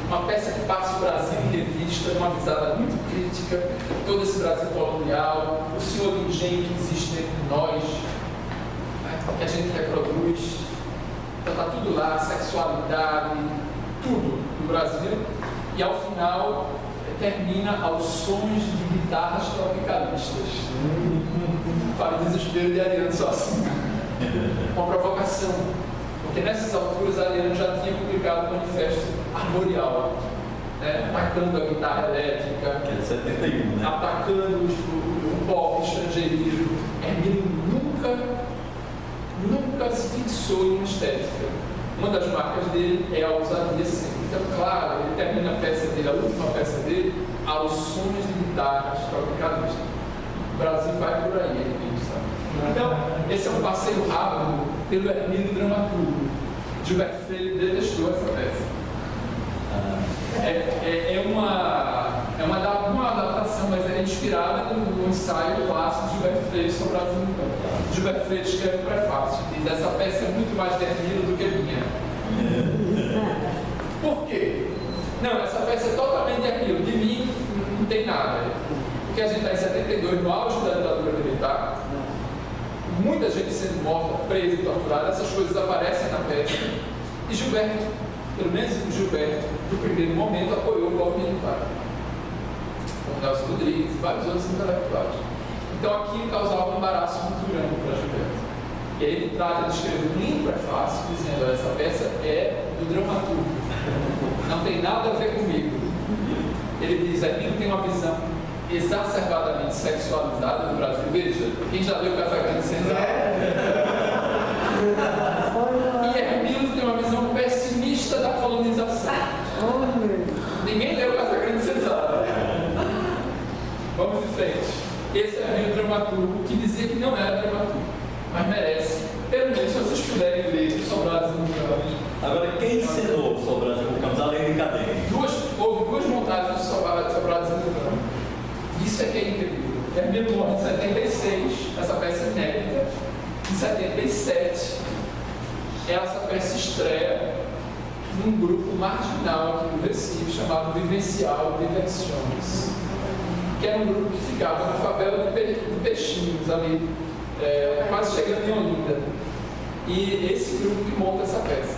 uma peça que passa o Brasil em revista, uma visada muito crítica, todo esse Brasil colonial, o senhor do engenho que existe dentro de nós, né, que a gente reproduz. Então está tudo lá, sexualidade, tudo no Brasil. E ao final termina aos sons de guitarras tropicalistas. Para o desespero de Ariano Suassuna. Uma provocação. Porque nessas alturas Ariano já tinha publicado o Manifesto Armorial, né? Atacando a guitarra elétrica, que é de 71, né? Atacando o pop estrangeirismo. Hermínio nunca se fixou em uma estética. Uma das marcas dele é a ousadia sempre. Então, claro, ele termina a peça dele, a última peça dele, aos sons de guitarras tropicalistas. O Brasil vai por aí, ele pensa. Então, esse é um passeio rápido pelo Hermínio dramaturgo. Gilberto Freire detestou essa peça. É uma adaptação, mas é inspirada no ensaio clássico de Gilberto Freire sobre o Brasil no campo. Gilberto Freire escreve um prefácio, diz: essa peça é muito mais de Hermínio do que minha. Por quê? Não, essa peça é totalmente de Hermínio. De mim, não tem nada. Porque a gente está em 72, no auge da ditadura militar, muita gente sendo morta, presa e torturada, essas coisas aparecem na peça. E Gilberto, pelo menos o Gilberto, no primeiro momento, apoiou o golpe militar. Como Nelson Rodrigues e vários outros intelectuais. Então aquilo causava um embaraço muito grande para Gilberto. E aí ele trata de escrever um lindo prefácio dizendo: essa peça é do dramaturgo, não tem nada a ver comigo. Ele diz: Hermínio tem uma visão exacerbadamente sexualizada do Brasil. Veja, quem já leu Casagrande Senzala? E Hermínio tem uma visão pessimista da colonização. Ninguém leu Casagrande Senzala. Vamos em frente. Esse é Hermínio dramaturgo, que dizia que não era dramaturgo, mas merece. Pelo menos, se vocês puderem ler Sobrados e Voltamos. Agora, quem ensinou Sobrados e Voltamos, além de Cadê? Houve duas montagens de Sobrados e Voltamos. Isso é que é incrível. Hermínio morre em 76, essa peça é inédita. Em 77, essa peça estreia num grupo marginal aqui do Recife, chamado Vivencial Diversiones, que era um grupo que ficava na favela de Peixinhos, ali, quase chegando em Olinda. E esse grupo que monta essa peça,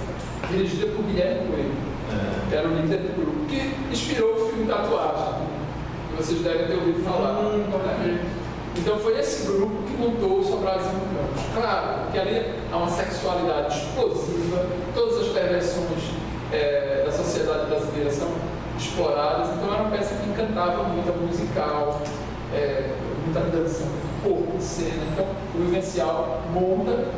dirigida por Guilherme Coelho, que era o líder do grupo, que inspirou o filme Tatuagem, que vocês devem ter ouvido falar. Então foi esse grupo que montou o Sobrados e Voltamos. Claro que ali há uma sexualidade explosiva, todas as perversões da sociedade brasileira são exploradas, então era uma peça que encantava muito, musical, muita dança, muito corpo de cena. Então o Vivencial monta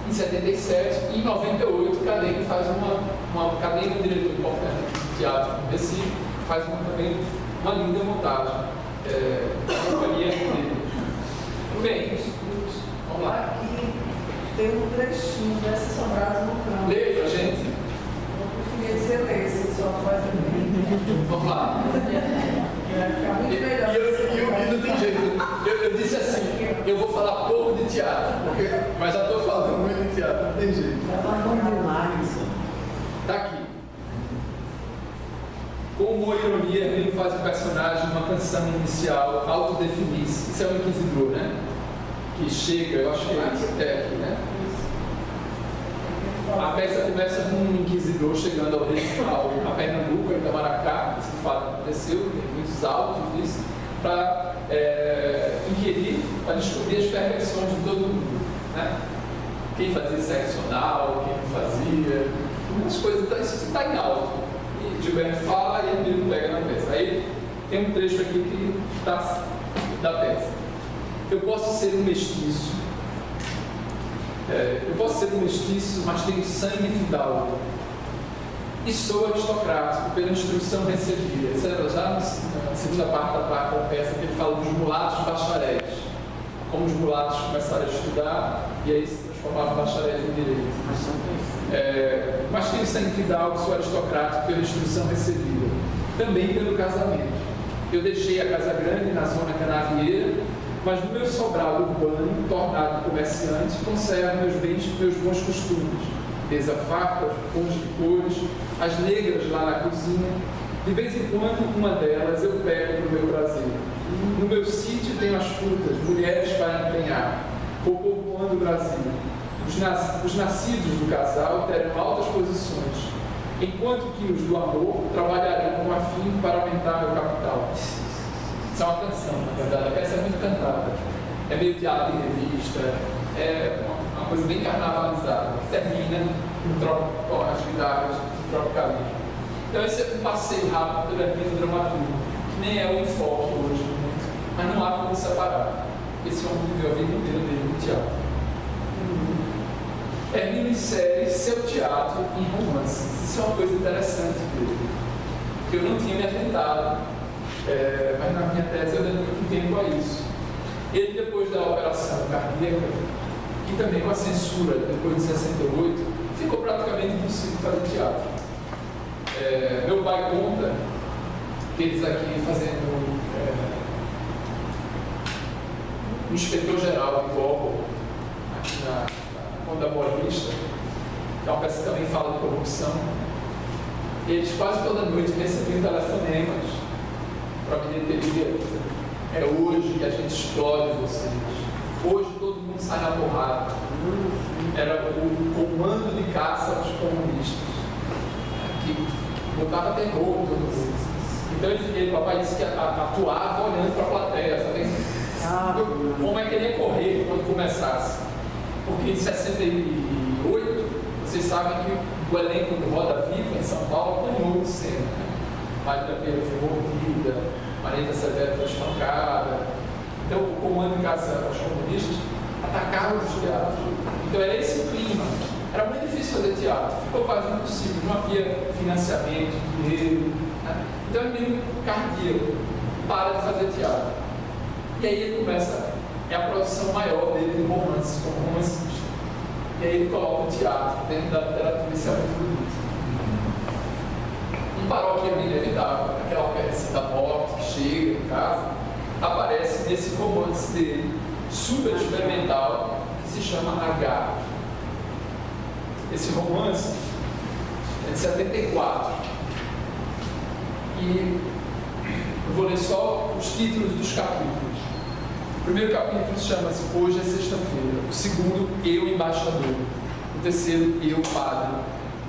em 77 e em 98 Cadê, que faz Cadê, um diretor importante de teatro no Recife, faz também uma linda montagem. Companhia dele. Bem, vamos lá. Aqui tem um trechinho dessa Sobrados no Campo. Leia pra gente. Eu preferia que você lesse, só faz Vamos lá. vai ficar muito melhor. E não tem jeito. Eu disse assim: eu vou falar pouco de teatro, mas já estou falando muito de teatro, não tem jeito. Tá bom demais. Está aqui. Com humor e ironia, ele faz o personagem uma canção inicial autodefinir-se. Isso é um inquisidor, né? Que chega, eu acho que é esse até aqui, né? A peça começa com um inquisidor chegando a Pernambuco, em Itamaracá, isso de fato aconteceu, tem muitos autos disso, para inquirir, para descobrir as perfeições de todo mundo, né? Quem fazia sexo anal, quem não fazia, umas coisas, então isso está em alto. E Gilberto fala e ele pega na peça. Aí tem um trecho aqui que está da peça. Eu posso ser um mestiço. Eu posso ser um mestiço, mas tenho sangue fidalgo. E sou aristocrático pela instrução recebida. Isso é já na segunda parte da peça que ele fala dos mulatos bacharéis. Como os mulatos começaram a estudar e aí se transformavam em bacharéis em direito. Mas tenho sangue fidalgo, sou aristocrático pela instrução recebida. Também pelo casamento. Eu deixei a casa grande na zona canavieira, mas no meu sobral urbano, tornado comerciante, conservo meus bons costumes. Desafarpas, pães de cores, as negras lá na cozinha. De vez em quando, uma delas eu pego para o meu prazer. No meu sítio tenho as frutas, mulheres para empenhar. Vou povoando o Brasil. Os nascidos do casal terão altas posições, enquanto que os do amor trabalharão com afinco para aumentar meu capital. Isso é uma canção, na verdade, a peça é muito cantada. É meio teatro de revista, é uma coisa bem carnavalizada. Termina com as guitarras do tropicalismo. Então esse é um passeio rápido pela vida do dramaturgo, que nem é o enfoque hoje, mas não há como separar. Esse homem viveu a vida inteira dele no teatro. Termina em série seu teatro em romances. Isso é uma coisa interessante dele, que eu não tinha me atentado. Mas na minha tese eu dedico um tempo a isso. Ele, depois da operação cardíaca, e também com a censura, depois de 68, ficou praticamente impossível fazer teatro. Meu pai conta que eles aqui fazendo o inspetor-geral de Gogol, aqui na Ponta Boa Vista, que é uma peça que também fala de corrupção, eles quase toda noite recebiam telefonemas para a bilheteria. É hoje que a gente explode vocês. Hoje todo mundo sai na porrada. Era o comando de caça dos comunistas, que botava terror em todos eles. Então ele, papai disse que atuava olhando para a plateia, sabe? Como é que ele ia correr quando começasse? Porque em 68, vocês sabem que o elenco do Roda Viva em São Paulo ganhou de cena, né? Mário da Pena foi mordida, Marita Severo foi espancada. Então o comando de caça aos comunistas atacava os teatros. Então era esse o clima. Era muito difícil fazer teatro, ficou quase impossível, não havia financiamento, dinheiro, né? Então é meio cardíaco, para de fazer teatro. E aí ele começa, é a produção maior dele de romance, como romancista. E aí ele coloca o teatro dentro da literatura, isso é muito bonito. Um paróquia inevitável, aquela peça da morte que chega em casa, aparece nesse romance dele, super experimental, que se chama H. Esse romance é de 74. E eu vou ler só os títulos dos capítulos. O primeiro capítulo chama-se Hoje é Sexta-feira. O segundo, Eu Embaixador. O terceiro, Eu Padre.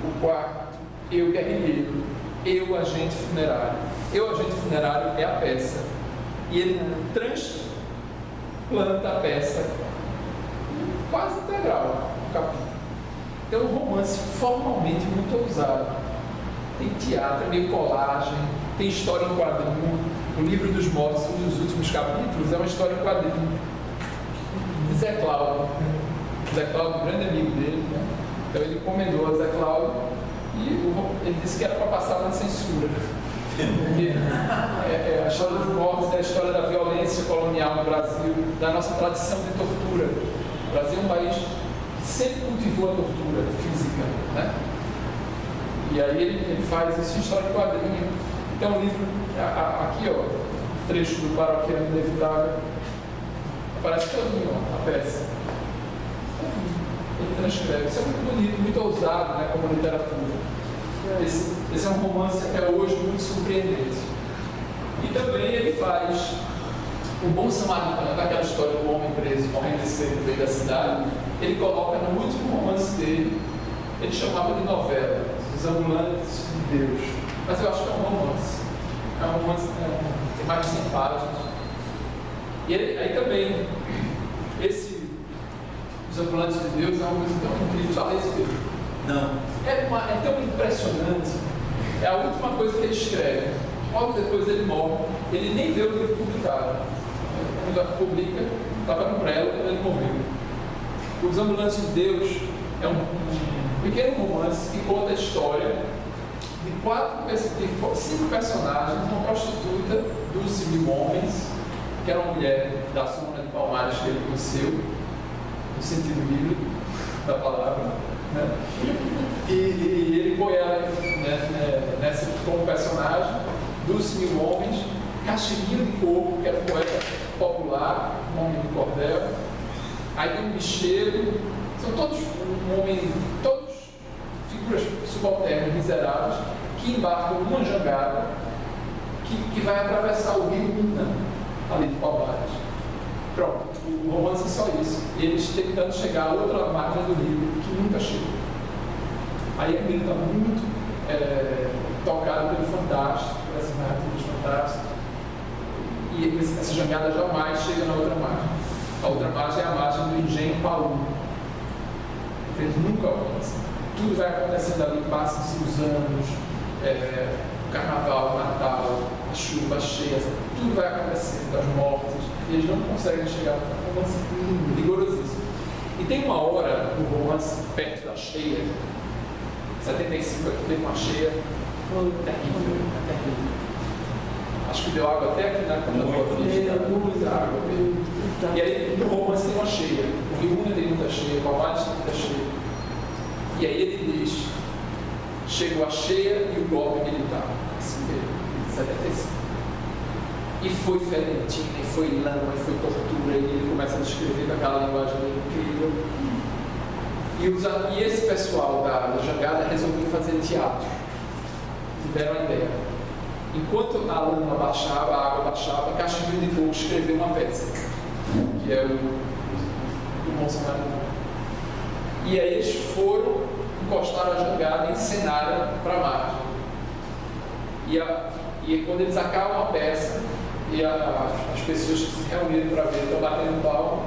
O quarto, Eu Guerrilheiro. Eu Agente Funerário. Eu Agente Funerário é a peça. E ele transplanta a peça quase integral no capítulo. Então, um romance formalmente muito ousado. Tem teatro, é meio colagem, tem história em quadrinho. O Livro dos Mortos, um dos últimos capítulos, é uma história em quadrinho de Zé Cláudio. Zé Cláudio, grande amigo dele, né? Então ele encomendou a Zé Cláudio e ele disse que era para passar na censura. Porque a história dos mortos é a história da violência colonial no Brasil, da nossa tradição de tortura. O Brasil é um país que sempre cultivou a tortura física, né? E aí ele faz isso em história de quadrinho. Então o livro, aqui ó, trecho do Paróquia Inevitável, Aparece todinho, a peça. Ele transcreve. Isso é muito bonito, muito ousado, né, como literatura. Esse é um romance até hoje muito surpreendente. E também ele faz o Bom Samaritano, daquela história do homem preso, morrendo de sede no meio da cidade. Ele coloca no último romance dele, ele chamava de novela, Os Ambulantes de Deus. Mas eu acho que é um romance. É um romance, tem mais de 100 páginas. E aí também, Os Ambulantes de Deus é uma coisa tão incrível, já lê esse livro. Não. É tão impressionante. É a última coisa que ele escreve. Logo depois ele morre. Ele nem vê o livro publicado. Quando publica, estava no prelo quando ele morreu. Os Ambulantes de Deus é um pequeno romance que conta a história de 5 personagens, uma prostituta, Dulce Mil Homens, que era uma mulher da zona de Palmares que ele conheceu, no sentido bíblico da palavra, né? E ele põe ela, né, como personagem, Dulce Mil Homens, Caximiro de Coco, que era um poeta popular, um homem de cordel, aí tem um bicheiro, são todos figuras subalternas, miseráveis, que embarcam numa jangada que vai atravessar o rio Mina, ali de Palmares. Pronto, o romance é só isso. E eles tentando chegar a outra margem do rio, que nunca chegou. Aí a Emílio está muito tocado pelo fantástico, por essas narrativas fantásticas. E essa jangada jamais chega na outra margem. A outra margem é a margem do engenho Paulo. Eles nunca alcançam. Tudo vai acontecendo ali, passam-se os anos, o carnaval, o Natal, as chuvas cheias, tudo vai acontecendo, as mortes, e eles não conseguem chegar a um romance rigorosíssimo. E tem uma hora no romance, perto da cheia, 75 aqui teve uma cheia terrível. Acho que deu água até aqui na Boa Vista, muita água mesmo. E aí no romance tem uma cheia, o Rio Una tem muita cheia, o Palmares tem muita cheia. E aí ele diz, chegou a cheia e o golpe militar. Assim mesmo, 75. E foi ferentina, e foi lama, e foi tortura, e ele começa a descrever com aquela linguagem incrível. E esse pessoal da jangada resolveu fazer teatro. Tiveram a ideia. Enquanto a lama baixava, a água baixava, Caximiro de Coco escreveu uma peça, que é o Bom Samaritano. E aí eles foram, encostaram a jangada e encenaram para a margem. E quando eles acabam a peça, e as pessoas que se reuniram para ver estão batendo palma,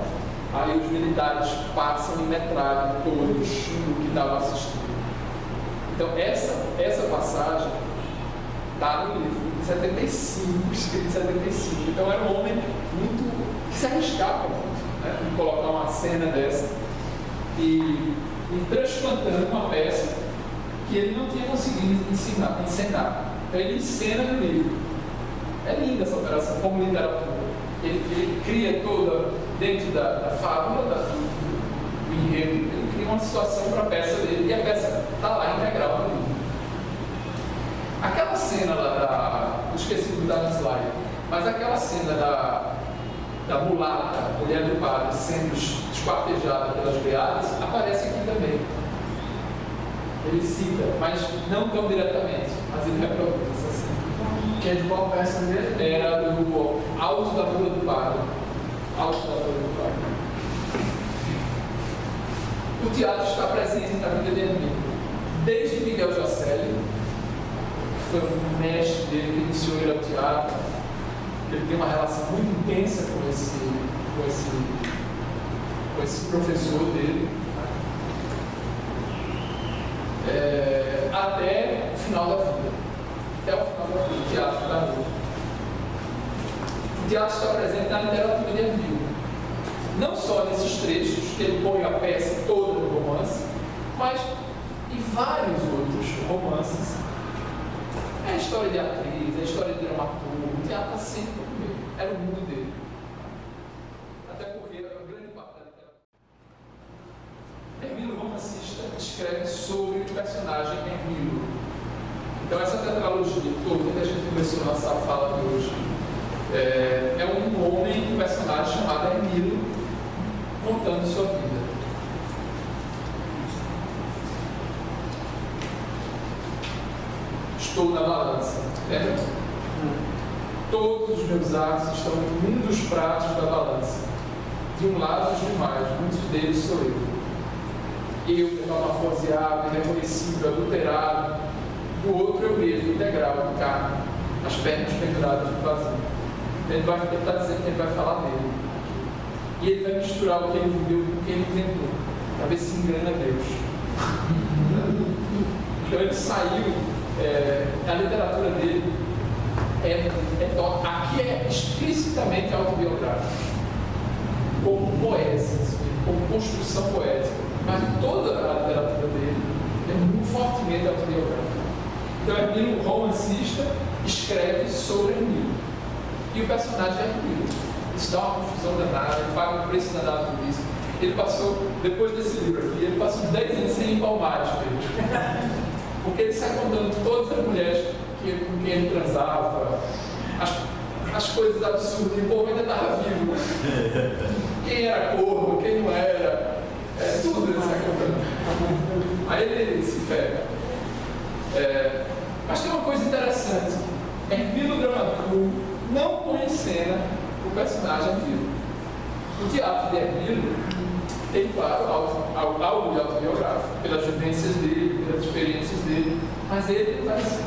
aí os militares passam e metralham todos o que estavam assistindo. Então essa passagem está no livro de 75, escrito em 75. Então era um homem que se arriscava muito, né, em colocar uma cena dessa e transplantando uma peça que ele não tinha conseguido encenar. Então ele encena no livro. É linda essa operação como literatura. Ele cria toda, dentro da fábula, do enredo, ele cria uma situação para a peça dele e a peça está lá integral no livro. Aquela cena lá não esqueci de botar no slide, mas aquela cena da mulata, mulher do padre, sendo esquartejada pelas beatas, aparece aqui também. Ele cita, mas não tão diretamente, mas ele reproduz essa cena. Que é de qual peça mesmo? Era do Alto da Rua do Padre. Alto da Rua do Padre. O teatro está presente na vida de Emílio. Desde Miguel Josselli, que foi um mestre dele, que iniciou ele ao teatro, ele tem uma relação muito intensa com esse professor dele, até o final da vida. Até o final da vida, o teatro da vida. O teatro está presente na literatura de Emílio. Não só nesses trechos, que ele põe a peça toda no romance, mas em vários outros romances. É a história de atriz, é a história de dramaturgo, o teatro está sempre comigo. Era o mundo dele. Até porque era um grande parte da literatura. Emílio, romancista, escreve sobre o personagem Emílio. Então essa tetralogia toda que a gente começou a nossa fala de hoje é um homem, um personagem chamado Emílio, estou na balança. Lembra? Todos os meus atos estão em um dos pratos da balança. De um lado, os demais, muitos deles sou eu. Eu, metamorfoseado, irreconhecível, adulterado. Do outro, eu mesmo, integral, de carne, as pernas penduradas no vazio. Então, ele está dizendo que ele vai falar dele. E ele vai misturar o que ele viveu com o que ele inventou, para ver se engana Deus. Então, ele saiu, a literatura dele aqui é explicitamente autobiográfica, como poesia, como construção poética, mas toda a literatura dele é muito fortemente autobiográfica. Então, Hermílio, romancista, escreve sobre Hermílio. E o personagem é Hermílio. Isso dá uma confusão danada, ele paga um preço danado por isso. Ele passou, depois desse livro aqui, ele passou 10 anos sem ir Palmares, porque ele sai contando todas as mulheres com quem ele transava, as coisas absurdas, e o povo ainda estava vivo. Quem era corno, quem não era, tudo ele sai contando. Aí ele se ferra. Mas tem uma coisa interessante: Hermílio dramaturgo não põe em cena o personagem Hermílio. O teatro de Hermílio tem, claro, algo de autobiográfico, pelas vivências dele, pelas experiências dele, mas ele não está assim.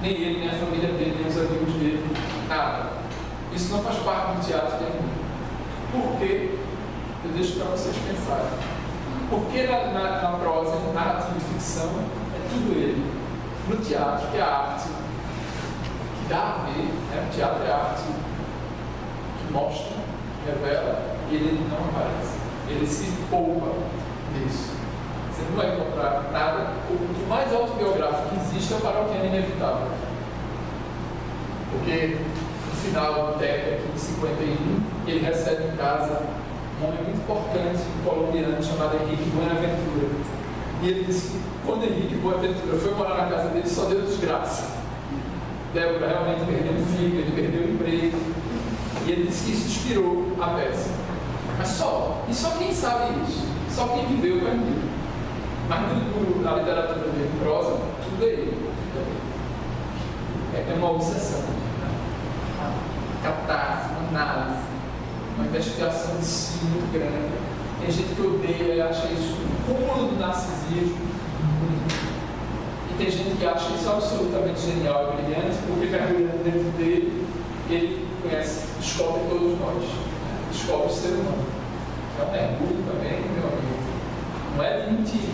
Nem ele, nem a família dele, nem os amigos dele, nada. Isso não faz parte do teatro de Hermílio. Por quê? Eu deixo para vocês pensarem. Porque na prosa, na narrativa e ficção, é tudo ele. No teatro, que é a arte, que dá a ver, o teatro é a arte, que mostra, revela, e ele não aparece. Ele se poupa disso. Você não vai encontrar nada. O mais autobiográfico que existe é o Paroquiano Inevitável. Porque no final do TEC, aqui em 51, ele recebe em casa um homem muito importante, um colombiano chamado Henrique Buenaventura. E ele disse que quando Henrique Buenaventura foi morar na casa dele, só deu desgraça. Débora realmente perdeu um filho, ele perdeu o emprego. E ele disse que isso inspirou a peça. Mas e só quem sabe isso, só quem viveu com Hermílio. Mas na literatura dele, em prosa, tudo é ele. É uma obsessão. Catarse, uma análise, uma investigação de si muito grande. Tem gente que odeia e acha isso um cúmulo do narcisismo. E tem gente que acha isso absolutamente genial e brilhante, porque mergulhando dentro dele, ele descobre todos nós. Descobre o ser humano. É um mergulho também, meu amigo. Não é de mentir.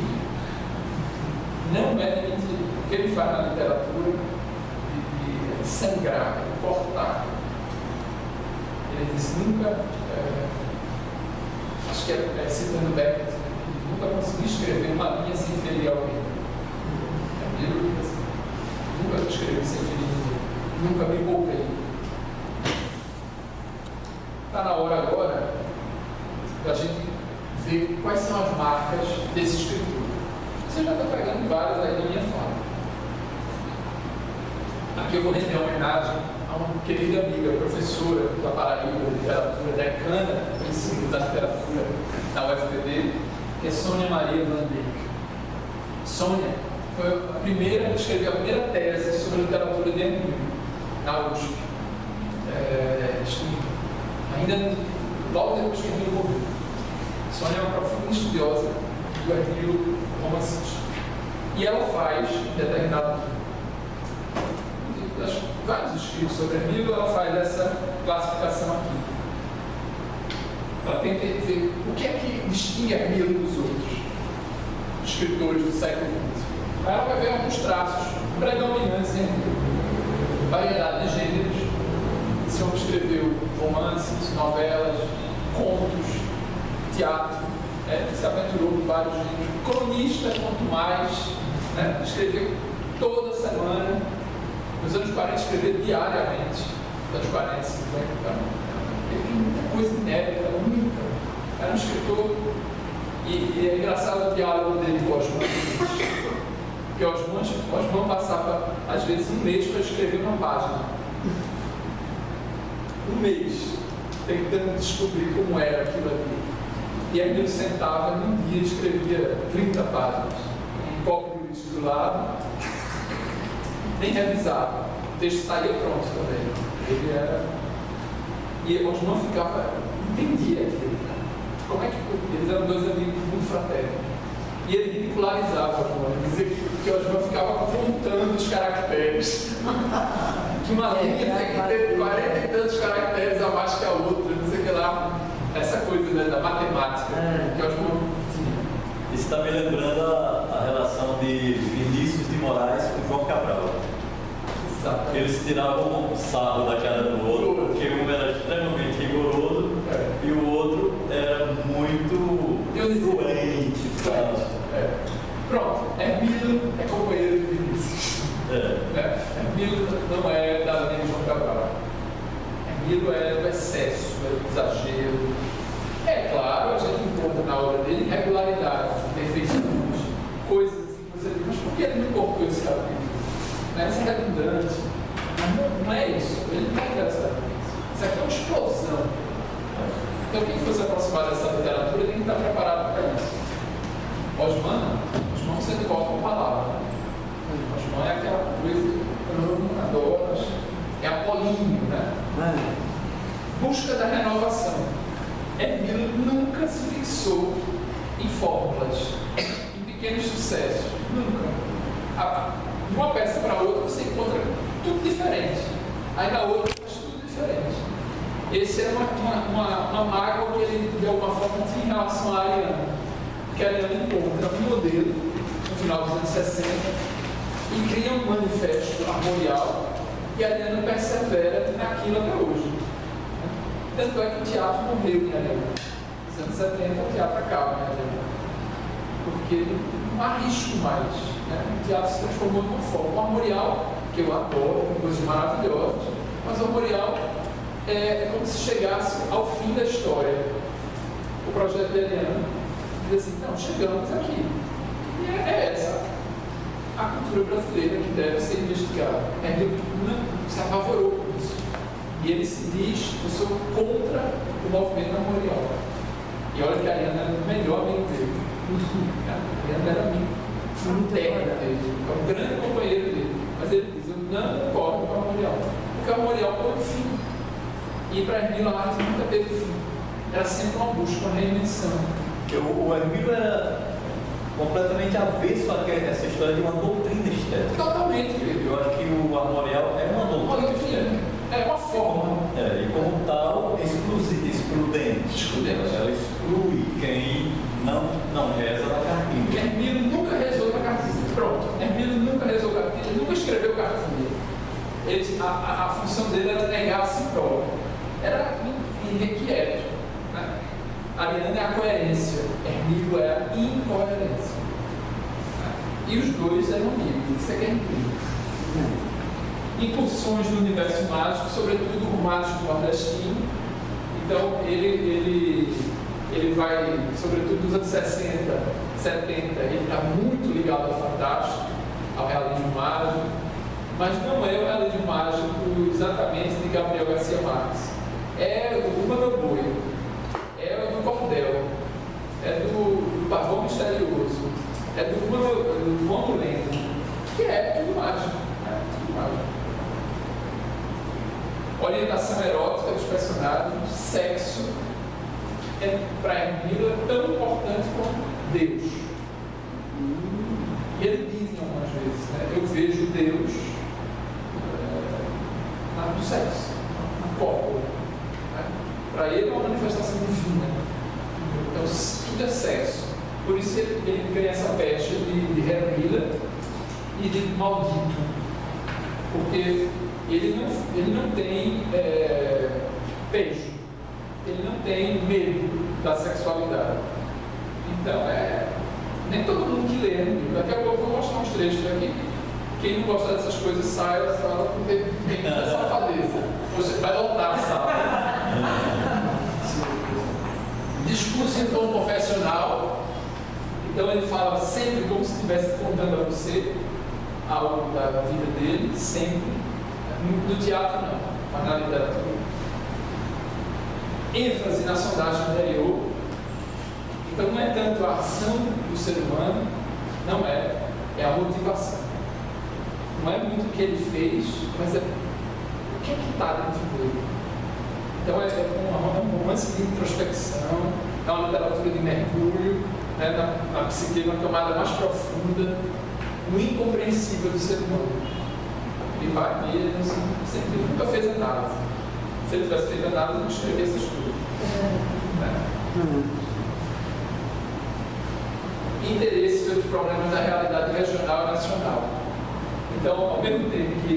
Não é de mentir. O que ele faz na literatura de sangrar, de cortar. Ele diz nunca, acho que citando Beckett, nunca consegui escrever uma linha sem ferir alguém. Nunca escrevi sem ferir ninguém. Nunca me poupei. Está na hora agora da gente ver quais são as marcas desse escritor. Você já está pegando várias aí na minha fala. Aqui eu vou render homenagem a uma querida amiga, professora da Paraíba de literatura, decana do ensino da literatura da UFPB, que é Sônia Maria Van Dijk. Sônia foi a primeira, escreveu a primeira tese sobre literatura de Hermílio, na USP. Ainda logo depois que Hermílio morreu. Sônia é uma profunda estudiosa do Hermílio romancista. E ela faz, em determinado vários escritos sobre Hermílio, ela faz essa classificação aqui. Ela tenta ver o que é que distingue Hermílio dos outros escritores do século XX. Aí ela vai ver alguns traços predominantes em Hermílio. Variedade de gêneros. Esse homem escreveu romances, novelas, contos, teatro, se aventurou em vários livros. Cronista, quanto mais, escreveu toda semana. Nos anos 40 escreveu diariamente, das 40 e 50, então, ele tem muita coisa inédita, muita. Era um escritor, e é engraçado o diálogo dele com Osmond, porque Osmond passava, às vezes, um mês para escrever uma página. Um mês, tentando descobrir como era aquilo ali. E aí ele sentava num dia e escrevia 30 páginas, um copo de lixo do lado. nem revisava. O texto saía pronto também. Ele era... E Osman ficava... entendia aquilo. Como é que... Eles eram dois amigos muito fraternos. E ele ridicularizava Osman. Dizia que Osman ficava contando os caracteres. Que uma linha tem que ter 40 e tantos caracteres a mais que a outra. Não sei o que lá. Essa coisa, né, da matemática. Que Osman tinha. Isso está me lembrando a relação de Vinícius de Moraes com João Cabral. Exato. Eles tiravam um sarro da cara do outro, porque um era extremamente rigoroso e o outro era muito influente. Pronto, Hermílio é companheiro de Vinícius. Hermílio não é da linha de João Cabral. Hermílio é do excesso, é do exagero. É claro, a gente encontra na obra dele irregularidades, imperfeições, coisas assim que você diz, mas por que ele não cortou esse capítulo? Isso é redundante. Mas não é isso. Ele não é dessa. Isso aqui é uma explosão. Então, quem for se aproximar dessa literatura tem que estar preparado para isso. Osman você coloca uma palavra. Osman é aquela coisa que adora, é Apolinho, né? Busca da renovação. Hermílio nunca se fixou em fórmulas, em pequenos sucessos. Nunca. De uma peça para outra você encontra tudo diferente. Aí na outra faz tudo diferente. Esse é uma mágoa que ele de alguma forma tinha em relação a Ariana. Porque a Ariana encontra um modelo no final dos anos 60 e cria um manifesto armorial e a Ariana persevera naquilo até hoje. Tanto é que o teatro morreu em Ariana. Nos anos 70 o teatro acaba em Ariana. Porque não há risco mais. O teatro se transformou numa forma. O armorial, que eu adoro, coisas maravilhosas, mas o armorial é como se chegasse ao fim da história. O projeto de Ariana diz assim, não, chegamos aqui. E é essa a cultura brasileira que deve ser investigada. Ele se apavorou com isso. E ele se diz, eu sou contra o movimento armorial. E olha que a Ariana era o melhor amigo dele. A Ariana era amigo. Fraterna dele, é um grande companheiro dele, mas ele diz, eu não concordo com o armorial, porque o armorial foi o fim, e para Hermílio a arte nunca teve fim, era sempre uma busca, uma reinvenção. O Hermílio era completamente avesso a essa história de uma doutrina estética. Totalmente. Eu acho que o armorial é uma doutrina, é uma forma. E como tal, excludente. Ela exclui quem não reza na cartilha. Hermílio nunca rezou na cartilha. Pronto. Hermílio nunca rezou cartilha, ele nunca escreveu cartilha. A função dele era negar a si próprio. Era irrequieto. Né? Ariana é a coerência, Hermílio é a incoerência. E os dois eram amigos, isso é que é incrível. Incursões no universo mágico, sobretudo o mágico nordestino. Então ele vai, sobretudo nos anos 60, 70, ele está muito ligado ao fantástico, ao realismo mágico, mas não é o realismo mágico exatamente de Gabriel Garcia Marques. É do Uma Meu Boi, é do Cordel, é do Pavão Misterioso, é do Mundo Lento, que é tudo mágico. Tudo mágico. Orientação erótica dos personagens, sexo, para Hermílio é tão importante quanto Deus. E ele diz algumas vezes, né? Eu vejo Deus no sexo, no corpo. Né? Para ele é uma manifestação divina. Então tudo é sexo. Por isso ele ganha essa pecha de Hermília e de maldito. Porque ele não tem beijo. Ele não tem medo da sexualidade. Então, nem todo mundo que lê, daqui a pouco eu vou mostrar uns trechos aqui. Quem não gosta dessas coisas, sai da sala porque tem muita safadeza. Você vai lotar a sala. Discurso em tom confessional. Então, ele fala sempre como se estivesse contando a você algo da vida dele, sempre. No teatro, não, mas na literatura. ênfase na sondagem interior. Então não é tanto a ação do ser humano, não é a motivação. Não é muito o que ele fez, mas é o que está dentro dele. Então é um romance de introspecção, é uma literatura de mergulho, né, na psique, uma camada mais profunda, no incompreensível do ser humano. Ele vai mesmo, assim, ele nunca fez análise. Se ele tivesse feito análise, ele não escrevia essas coisas. Interesse pelos problemas da realidade regional e nacional. Então, ao mesmo tempo que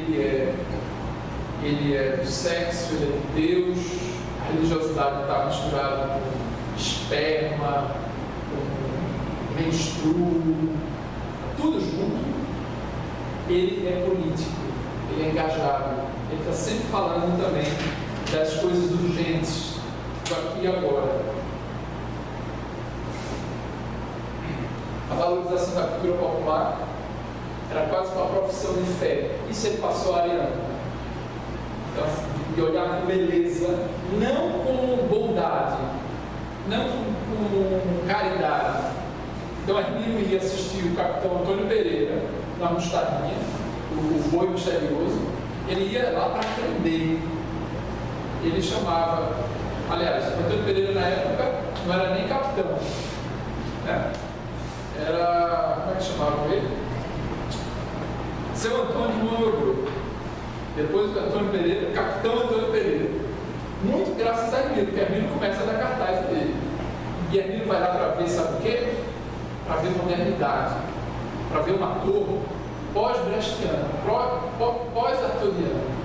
ele é do sexo, ele é de Deus, a religiosidade está misturada com esperma, com menstruo, tudo junto. Ele é político, ele é engajado, ele está sempre falando também das coisas urgentes, do aqui e agora. A valorização da cultura popular era quase uma profissão de fé. Isso ele passou a Ariano. Então, de olhar com beleza, não com bondade, não com caridade. Então, Hermínio ia assistir o capitão Antônio Pereira na Mostardinha, o boi misterioso. Ele ia lá para aprender. Ele chamava, aliás, Antônio Pereira na época não era nem capitão, né? Era, como é que chamavam ele? Seu Antônio Mourou. Depois do Antônio Pereira, capitão Antônio Pereira. Muito graças a Hermínio, porque Hermínio começa a dar cartaz dele. E Hermínio vai lá para ver, sabe o quê? Para ver modernidade, para ver um ator pós-brechtiano, pós-arturiano.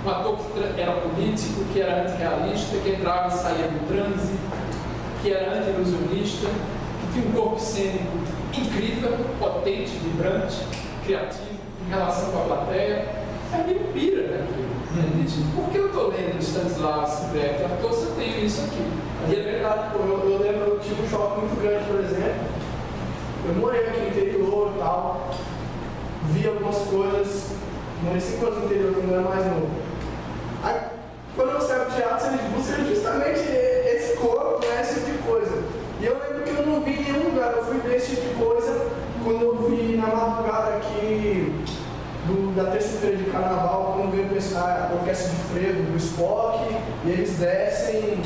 Um ator que era político, que era antirrealista, que entrava e saía do transe, que era anti-ilusionista, que tinha um corpo cênico incrível, potente, vibrante, criativo, em relação com a plateia. Hermínio pira naquilo. Ele diz, por que eu estou lendo Stanislavski, Brecht? À toa eu tenho isso aqui. E é verdade, eu lembro, eu tive um choque muito grande, por exemplo. Eu morei aqui no interior e tal, vi algumas coisas, morei 5 anos no interior quando eu era mais novo. Aí, quando eu saio do teatro, eles buscam justamente esse corpo, né, esse tipo de coisa. E eu lembro que eu não vi em nenhum lugar, eu fui ver esse tipo de coisa quando eu vi na madrugada aqui da terça-feira de carnaval, quando veio a orquestra de frevo do Spock, e eles descem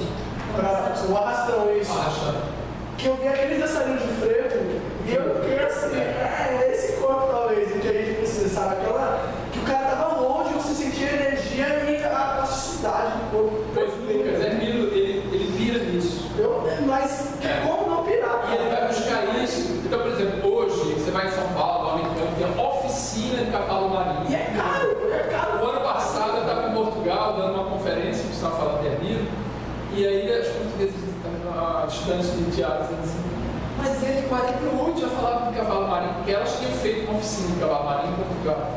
para o arrastão, isso. Que eu vi aqueles dançarinos de frevo, e eu fiquei assim, esse corpo talvez, que a gente precisa, sabe? Que o cara tava longe, você sentia a energia e a plasticidade do corpo. Pois, Lucas, ele pira nisso. Mas como não pirar? E ele vai buscar isso. Então, por exemplo, hoje, você vai em São Paulo, lá no Encanto, tem oficina de cavalo marinho. E é caro. O ano passado eu estava em Portugal, dando uma conferência, que estava falando de Hermínio, e aí as portuguesas, estudantes de teatro, dizendo assim, mas ele, 48, já falava de cavalo marinho, porque elas tinham feito uma oficina de cavalo marinho em Portugal.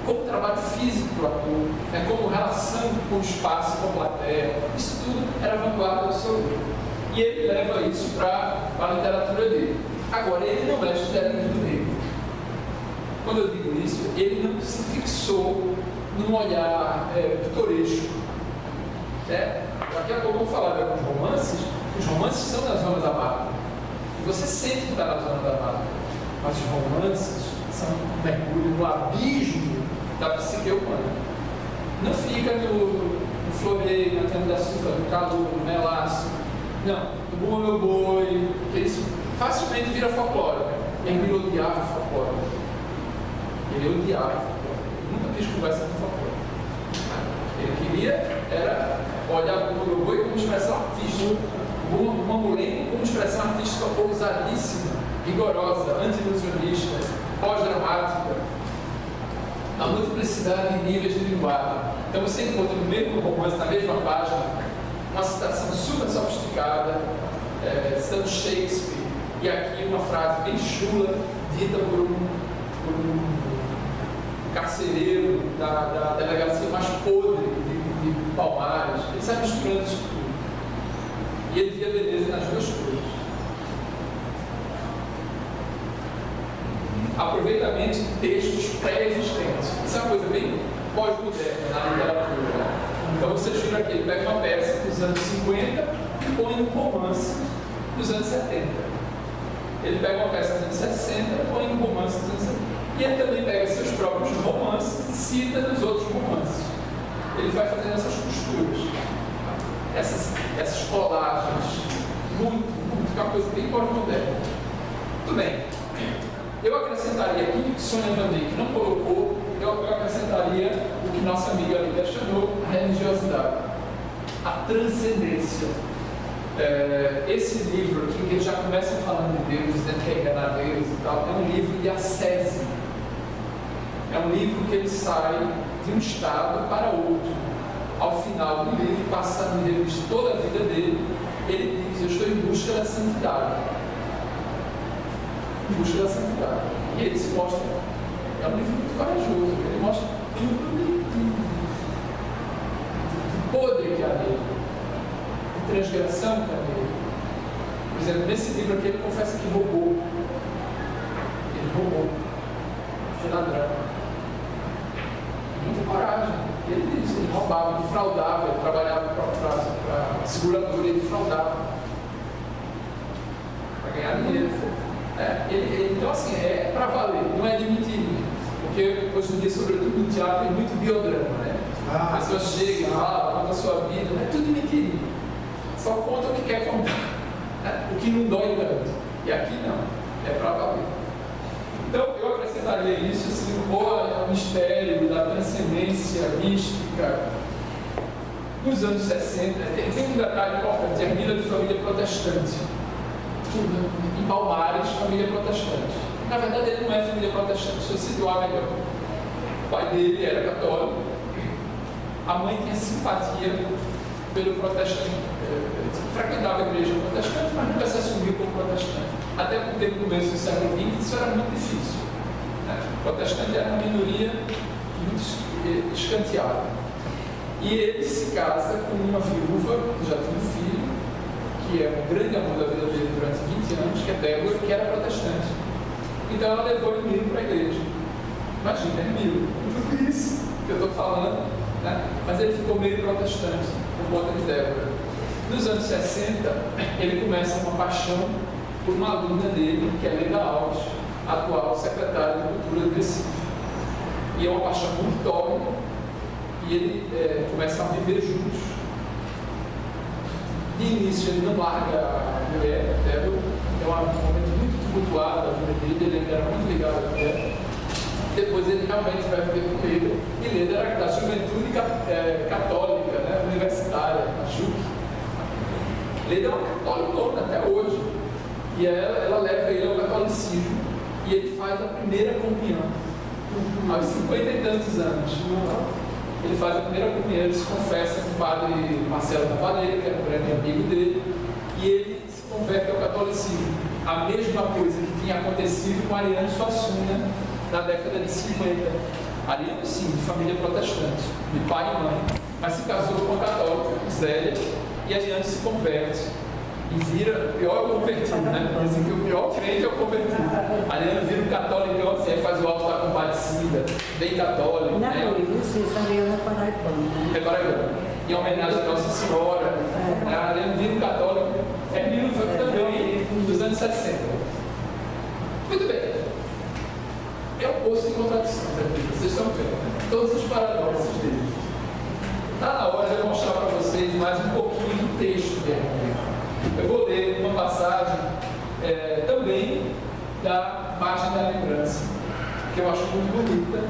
Como trabalho físico para o ator, né, como relação com o espaço, com a plateia, isso tudo era vanguarda absoluta. E ele leva isso para a literatura dele. Agora, ele não é sustentado negro. Quando eu digo isso, ele não se fixou num olhar pitoresco. Daqui a pouco eu vou falar de alguns romances. Os romances são na zona da mata. E você sente que está na zona da mata. Mas os romances são um mergulho no abismo da psique humana. Não fica no floreio, na cana de açúcar, no calor, no melaço. Não, no bom meu boi, que isso facilmente vira folclore. Ele odiava folclore. Ele odiava folclore. Ele nunca quis conversa com folclore. Ele queria olhar o bom meu boi como expressão artística. Uma mulher como expressão artística ousadíssima, rigorosa, anti-ilusionista, pós-dramática. A multiplicidade de níveis de linguagem. Então você encontra no mesmo romance, na mesma página, uma citação super sofisticada, citando Shakespeare, e aqui uma frase bem chula, dita por um carcereiro da delegacia mais podre de Palmares. Ele sai misturando isso tudo. E ele via beleza nas duas coisas. Aproveitamento de textos pré-existentes. Isso é uma coisa bem pós-moderna na literatura. Então você jura que ele pega uma peça dos anos 50 e põe um romance dos anos 70. Ele pega uma peça dos anos 60 e põe um romance dos anos 70. E ele também pega seus próprios romances e cita nos outros romances. Ele vai fazendo essas costuras, essas colagens, muito, que é uma coisa bem pós-moderna. Muito bem. Eu acrescentaria aqui, que Sônia Van Dijk não colocou, eu acrescentaria o que nossa amiga Lívia chamou a religiosidade, a transcendência. Esse livro aqui, que ele já começa falando de Deus, dizendo que é enganar Deus e tal, é um livro de ascese. É um livro que ele sai de um estado para outro. Ao final do livro, passando em revista toda a vida dele, ele diz: eu estou em busca da santidade. Em busca da santidade. E ele se mostra, é um livro muito corajoso, ele mostra tudo de podre que há nele, de transgressão que há nele. Por exemplo, nesse livro aqui ele confessa que roubou. Ele roubou. Foi ladrão. Muita coragem. Ele disse, ele roubava, ele fraudava, ele trabalhava para a seguradora, ele fraudava para ganhar dinheiro. Então, assim, é para valer, não é de mentira. Porque hoje em dia, sobretudo no teatro, tem muito biodrama, né? A pessoa chega e fala, conta a sua vida, é tudo mentira. Só conta o que quer contar, né? O que não dói tanto. E aqui não, é para valer. Então, eu acrescentaria isso, assim, o mistério da transcendência mística. Nos anos 60, tem um detalhe importante: Hermínia de família protestante. Em Palmares, família protestante. Na verdade, ele não é família protestante, deixa eu situar melhor. O pai dele era católico, a mãe tinha simpatia pelo protestante, frequentava a igreja protestante, mas nunca se assumiu como protestante. Até porque no começo do século XX isso era muito difícil. O protestante era uma minoria muito escanteada. E ele se casa com uma viúva que já tinha um filho, que é um grande amor da vida dele durante 20 anos, que é Débora, que era protestante. Então ela levou Hermílio para a igreja. Imagina, Hermílio, tudo isso que eu estou falando, né? Mas ele ficou meio protestante por conta de Débora. Nos anos 60, ele começa uma paixão por uma aluna dele, que é Leda Alves, atual secretária de Cultura de Recife. E é uma paixão muito torre, e ele começa a viver juntos. De início, ele não larga a mulher, Débora, é um momento muito tumultuado da vida dele, ele ainda era muito ligado à mulher. Depois ele realmente vai viver com Leda, e Leda era da juventude católica, né, universitária, a JUC. Leda é uma católica até hoje, e ela leva ele ao catolicismo, e ele faz a primeira comunhão, aos 50 e tantos anos. Ele faz a primeira comunhão, ele se confessa com o padre Marcelo Cavaleiro, que era um grande amigo dele, e ele se converte ao catolicismo. A mesma coisa que tinha acontecido com Ariano Suassuna na década de 50. Ariano, sim, de família protestante, de pai e mãe, mas se casou com a católica, Zélia, e Ariano se converte. E vira, o pior é o convertido, né? Dizem que o pior crente é o convertido. Ariano vira um católico, assim, aí faz o alto da compadecida, bem católico. Não, né? isso Ariano é paraibano. É paraibano. Em homenagem a Nossa Senhora, Ariano vira um católico. Hermílio foi também dos anos 60. Muito bem. É um poço de contradições aqui, vocês estão vendo, né? Todos os paradoxos dele. Está na hora de eu mostrar para vocês mais um pouquinho do texto de Hermílio. Eu vou ler uma passagem também da Margem da Lembrança, que eu acho muito bonita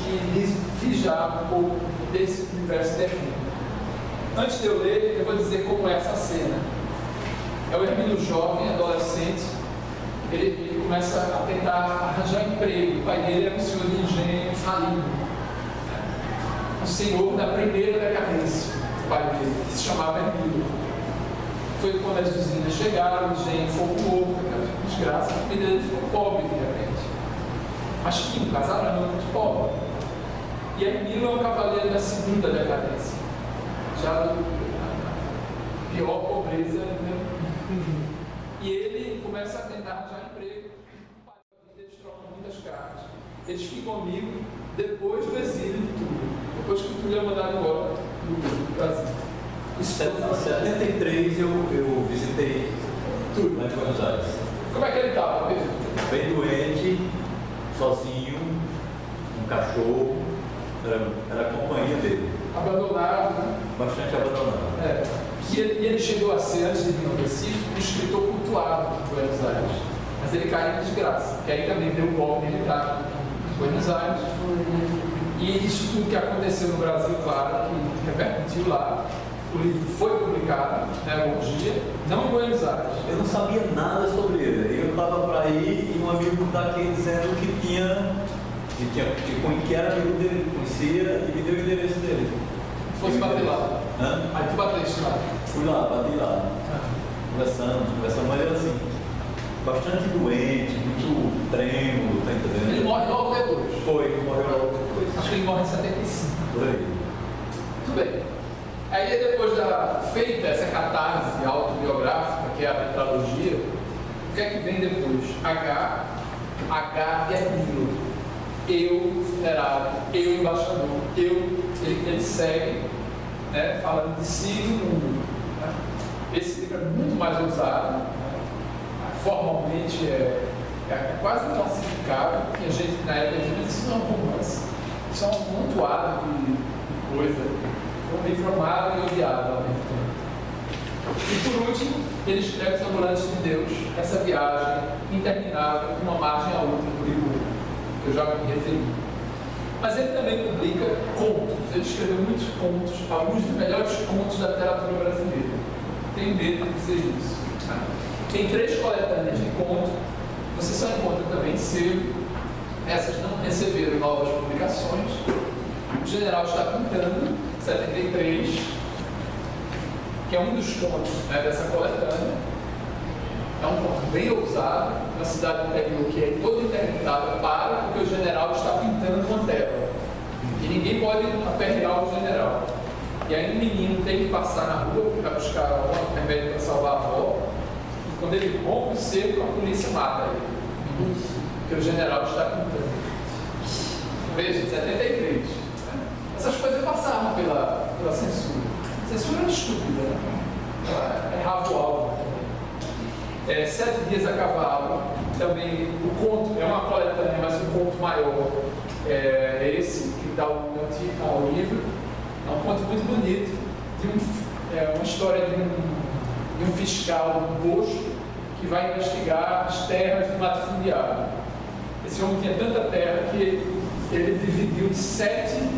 e diz já um pouco desse universo de Hermílio. Antes de eu ler, eu vou dizer como é essa cena. É o Hermílio jovem, adolescente, ele começa a tentar arranjar emprego. O pai dele era um senhor de engenho falido, um senhor da primeira decadência, o pai dele, que se chamava Hermílio. Foi quando as usinas chegaram, o engenho fogo novo, aquela desgraça, a família dele ficou pobre de repente. Mas tinha um casarão muito pobre. E Hermílio é um cavaleiro da segunda decadência, já da pior pobreza, né? E ele começa a tentar arranjar emprego. Eles trocam muitas cartas. Eles ficam amigos depois do exílio de Túlio. Depois que Túlio é mandado embora do Brasil. Em 73 eu visitei Túlio, lá de Buenos Aires. Como é que ele estava? Bem doente, sozinho, um cachorro, era a companhia dele. Abandonado, né? Bastante abandonado. E ele chegou a ser, antes de vir ao Recife, um escritor cultuado em Buenos Aires. Mas ele caiu em desgraça, que aí também deu um golpe militar em Buenos Aires. E isso tudo que aconteceu no Brasil, claro, que repercutiu lá. O livro foi publicado, né, um dia, não em Buenos Aires. Eu não sabia nada sobre ele. Eu estava para ir e um amigo daqui dizendo que era amigo dele, conhecia e me deu o endereço dele. Fosse bater lá. Hã? Aí tu bateste lá. Fui lá, bati lá. Conversamos, mas ele assim, bastante doente, muito trêmulo, tá entendendo? Ele morre logo depois. Foi, morreu logo depois. Acho que ele morre em 75. Por aí. Tudo bem. Aí depois da feita essa catarse autobiográfica, que é a tetralogia, o que é que vem depois? H e Nilo. Eu, funerário, eu, embaixador, ele segue, né, falando de si e do mundo. Né? Esse livro é muito mais ousado, né? Formalmente é quase inclassificável. Tinha gente que na época dizia, isso não é um romance, isso é um amontoado de coisa. Foi um livro amado e odiado ao mesmo tempo. E por último, ele escreve Os Ambulantes de Deus, essa viagem interminável de uma margem a outra do Rio, que eu já me referi. Mas ele também publica contos, ele escreveu muitos contos, alguns dos melhores contos da literatura brasileira. Tenho medo de dizer isso. Tem 3 coletâneas de contos, você só encontra também sebo, essas não receberam novas publicações. O General Está Pintando, 73, que é um dos contos, né, dessa coletânea. É um conto bem ousado, uma cidade interior que é toda interditada porque o general está pintando uma tela. E ninguém pode aperrear o general. E aí um menino tem que passar na rua para buscar um remédio para salvar a avó. E quando ele rompe o cerco, a polícia mata ele. Porque o general está pintando. Veja, 73. Essas coisas passavam pela censura. A censura era estúpida, né? Ela errava o alvo. 7 Dias a Cavalo, também o conto, é uma coletânea, mas um conto maior é esse, que dá o título ao livro. É um conto muito bonito, de uma história de um fiscal do posto que vai investigar as terras do latifundiário. Esse homem tinha tanta terra que ele dividiu em 7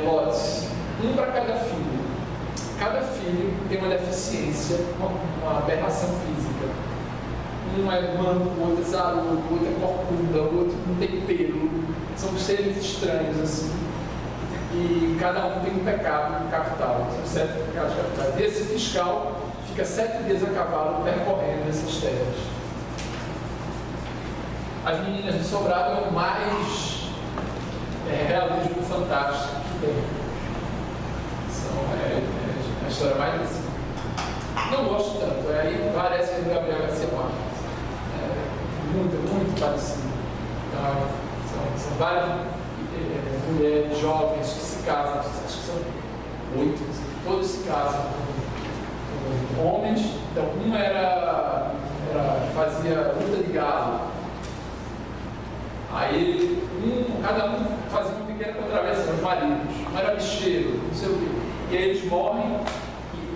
lotes, um para cada filho. Cada filho tem uma deficiência, uma aberração física. Um é manco, o outro é zarudo, o outro é corcunda, o outro não tem pelo. São seres estranhos assim. E cada um tem um pecado capital. São 7 pecados capitais. E esse fiscal fica 7 dias a cavalo percorrendo essas terras. As Meninas do Sobrado é o mais realismo fantástico que tem. É a história mais assim. Não gosto tanto, aí parece que o Gabriel Garcia Marques. Muito parecido. Então, são várias mulheres jovens que se casam, acho que são 8, todos se casam com homens. Então, uma fazia luta de galo. Aí, cada um fazia uma pequena contravenção, os maridos. Um era bicheiro, não sei o quê. E aí eles morrem,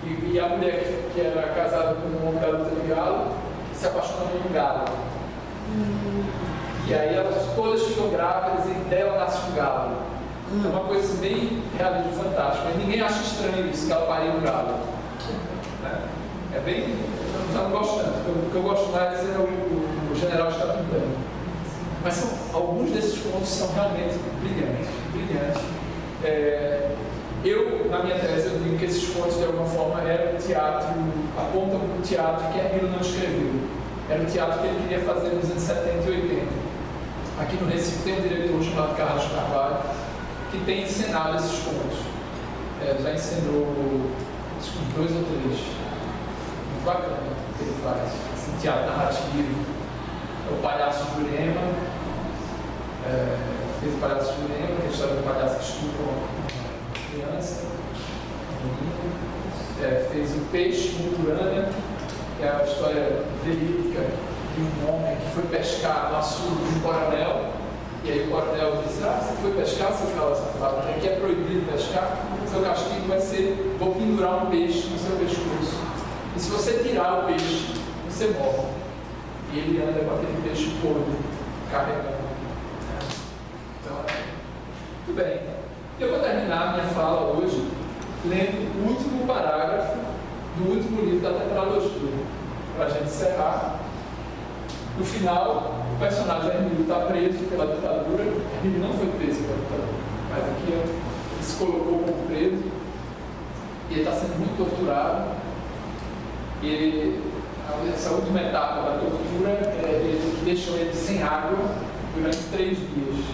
e a mulher que era casada com um homem da luta de galo se apaixona por um galo. E aí elas todas ficam grávidas e dela nasce um galo. É uma coisa assim, bem realmente fantástica. Mas ninguém acha estranho isso, que ela pariu um galo. Né? É bem. Eu não gosto tanto. O que eu gosto mais é o General Está Pintando. Mas alguns desses contos são realmente brilhantes. Eu, na minha tese, eu digo que esses contos, de alguma forma, eram o teatro, apontam para o teatro que Nilo não escreveu. Era o teatro que ele queria fazer nos anos 70 e 80. Aqui no Recife tem um diretor chamado Carlos Carvalho, que tem encenado esses contos. Já encenou, acho que 2 ou 3. Muito bacana o que ele faz. Assim, teatro narrativo. O Palhaço Jurema. Fez o Palhaço Jurema, que é a história do palhaço que estupra uma criança. Fez o Peixe Muturana, que é a história verídica de um homem que foi pescar no açude de um coronel E aí o coronel disse, você foi pescar, seu cavalo safado, aqui é proibido pescar, seu castigo vai ser, vou pendurar um peixe no seu pescoço. E se você tirar o peixe, você morre. E ele anda com aquele peixe podre, carregando. Então, muito bem. Eu vou terminar a minha fala hoje lendo o último parágrafo do último livro da tetralogia, para a gente encerrar. No final, o personagem Hermílio está preso pela ditadura. Hermílio não foi preso pela ditadura, mas aqui ele se colocou como preso e ele está sendo muito torturado. Essa última etapa da tortura que deixou ele sem água durante 3 dias.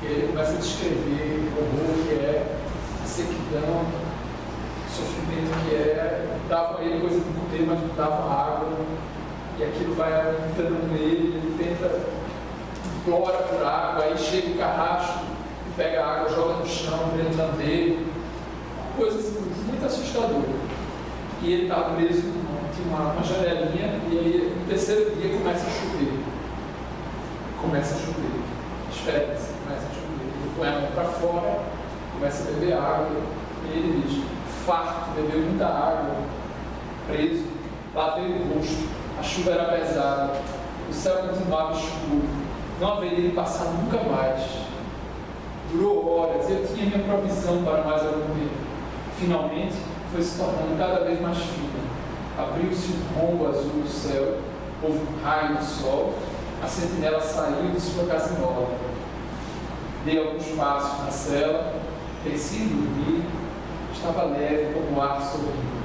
Ele começa a descrever o horror que é, a sequidão, o sofrimento que é. Davam a ele coisa de comer, mas não davam água. E aquilo vai aumentando nele, ele tenta, implora por água, aí chega o carrasco, pega a água, joga no chão, para ele lamber. Coisa assim, muito assustadora. E ele estava preso, tinha uma janelinha, e aí no 3º dia começa a chover. Começa a chover. Espera-se, começa a chover. Ele põe a mão para fora, começa a beber água, e ele diz, farto, bebeu muita água, preso, lavei o rosto. A chuva era pesada, o céu continuava escuro, não haveria de passar nunca mais. Durou horas, eu tinha minha provisão para mais algum tempo. Finalmente, foi se tornando cada vez mais fina. Abriu-se um rombo azul no céu, houve um raio do sol, a sentinela saiu de sua casinhola. Dei alguns passos na cela, pensei em dormir, estava leve como o ar sorrindo.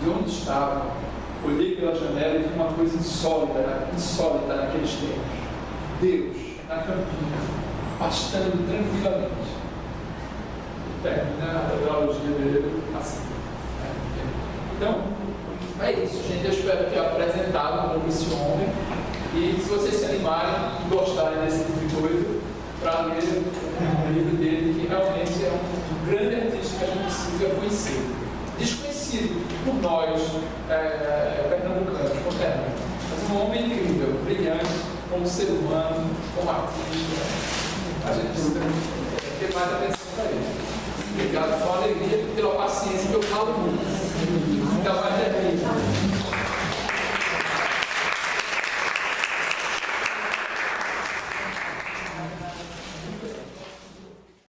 De onde estava? Olhei pela janela e vi uma coisa insólita naqueles tempos. Deus, na campina, pastando tranquilamente. Termina a tetralogia dele assim. Então, é isso, gente. Eu espero ter apresentado um pouco esse homem. E se vocês se animarem e gostarem desse tipo de coisa, para ler o livro dele, que realmente é um grande artista que a gente precisa conhecer. Desconhecido por nós, pernambucanos, conterrâneos. Mas um homem incrível, brilhante, como ser humano, como artista. A gente precisa ter mais atenção para ele. Obrigado, foi uma alegria pela paciência que eu falo muito.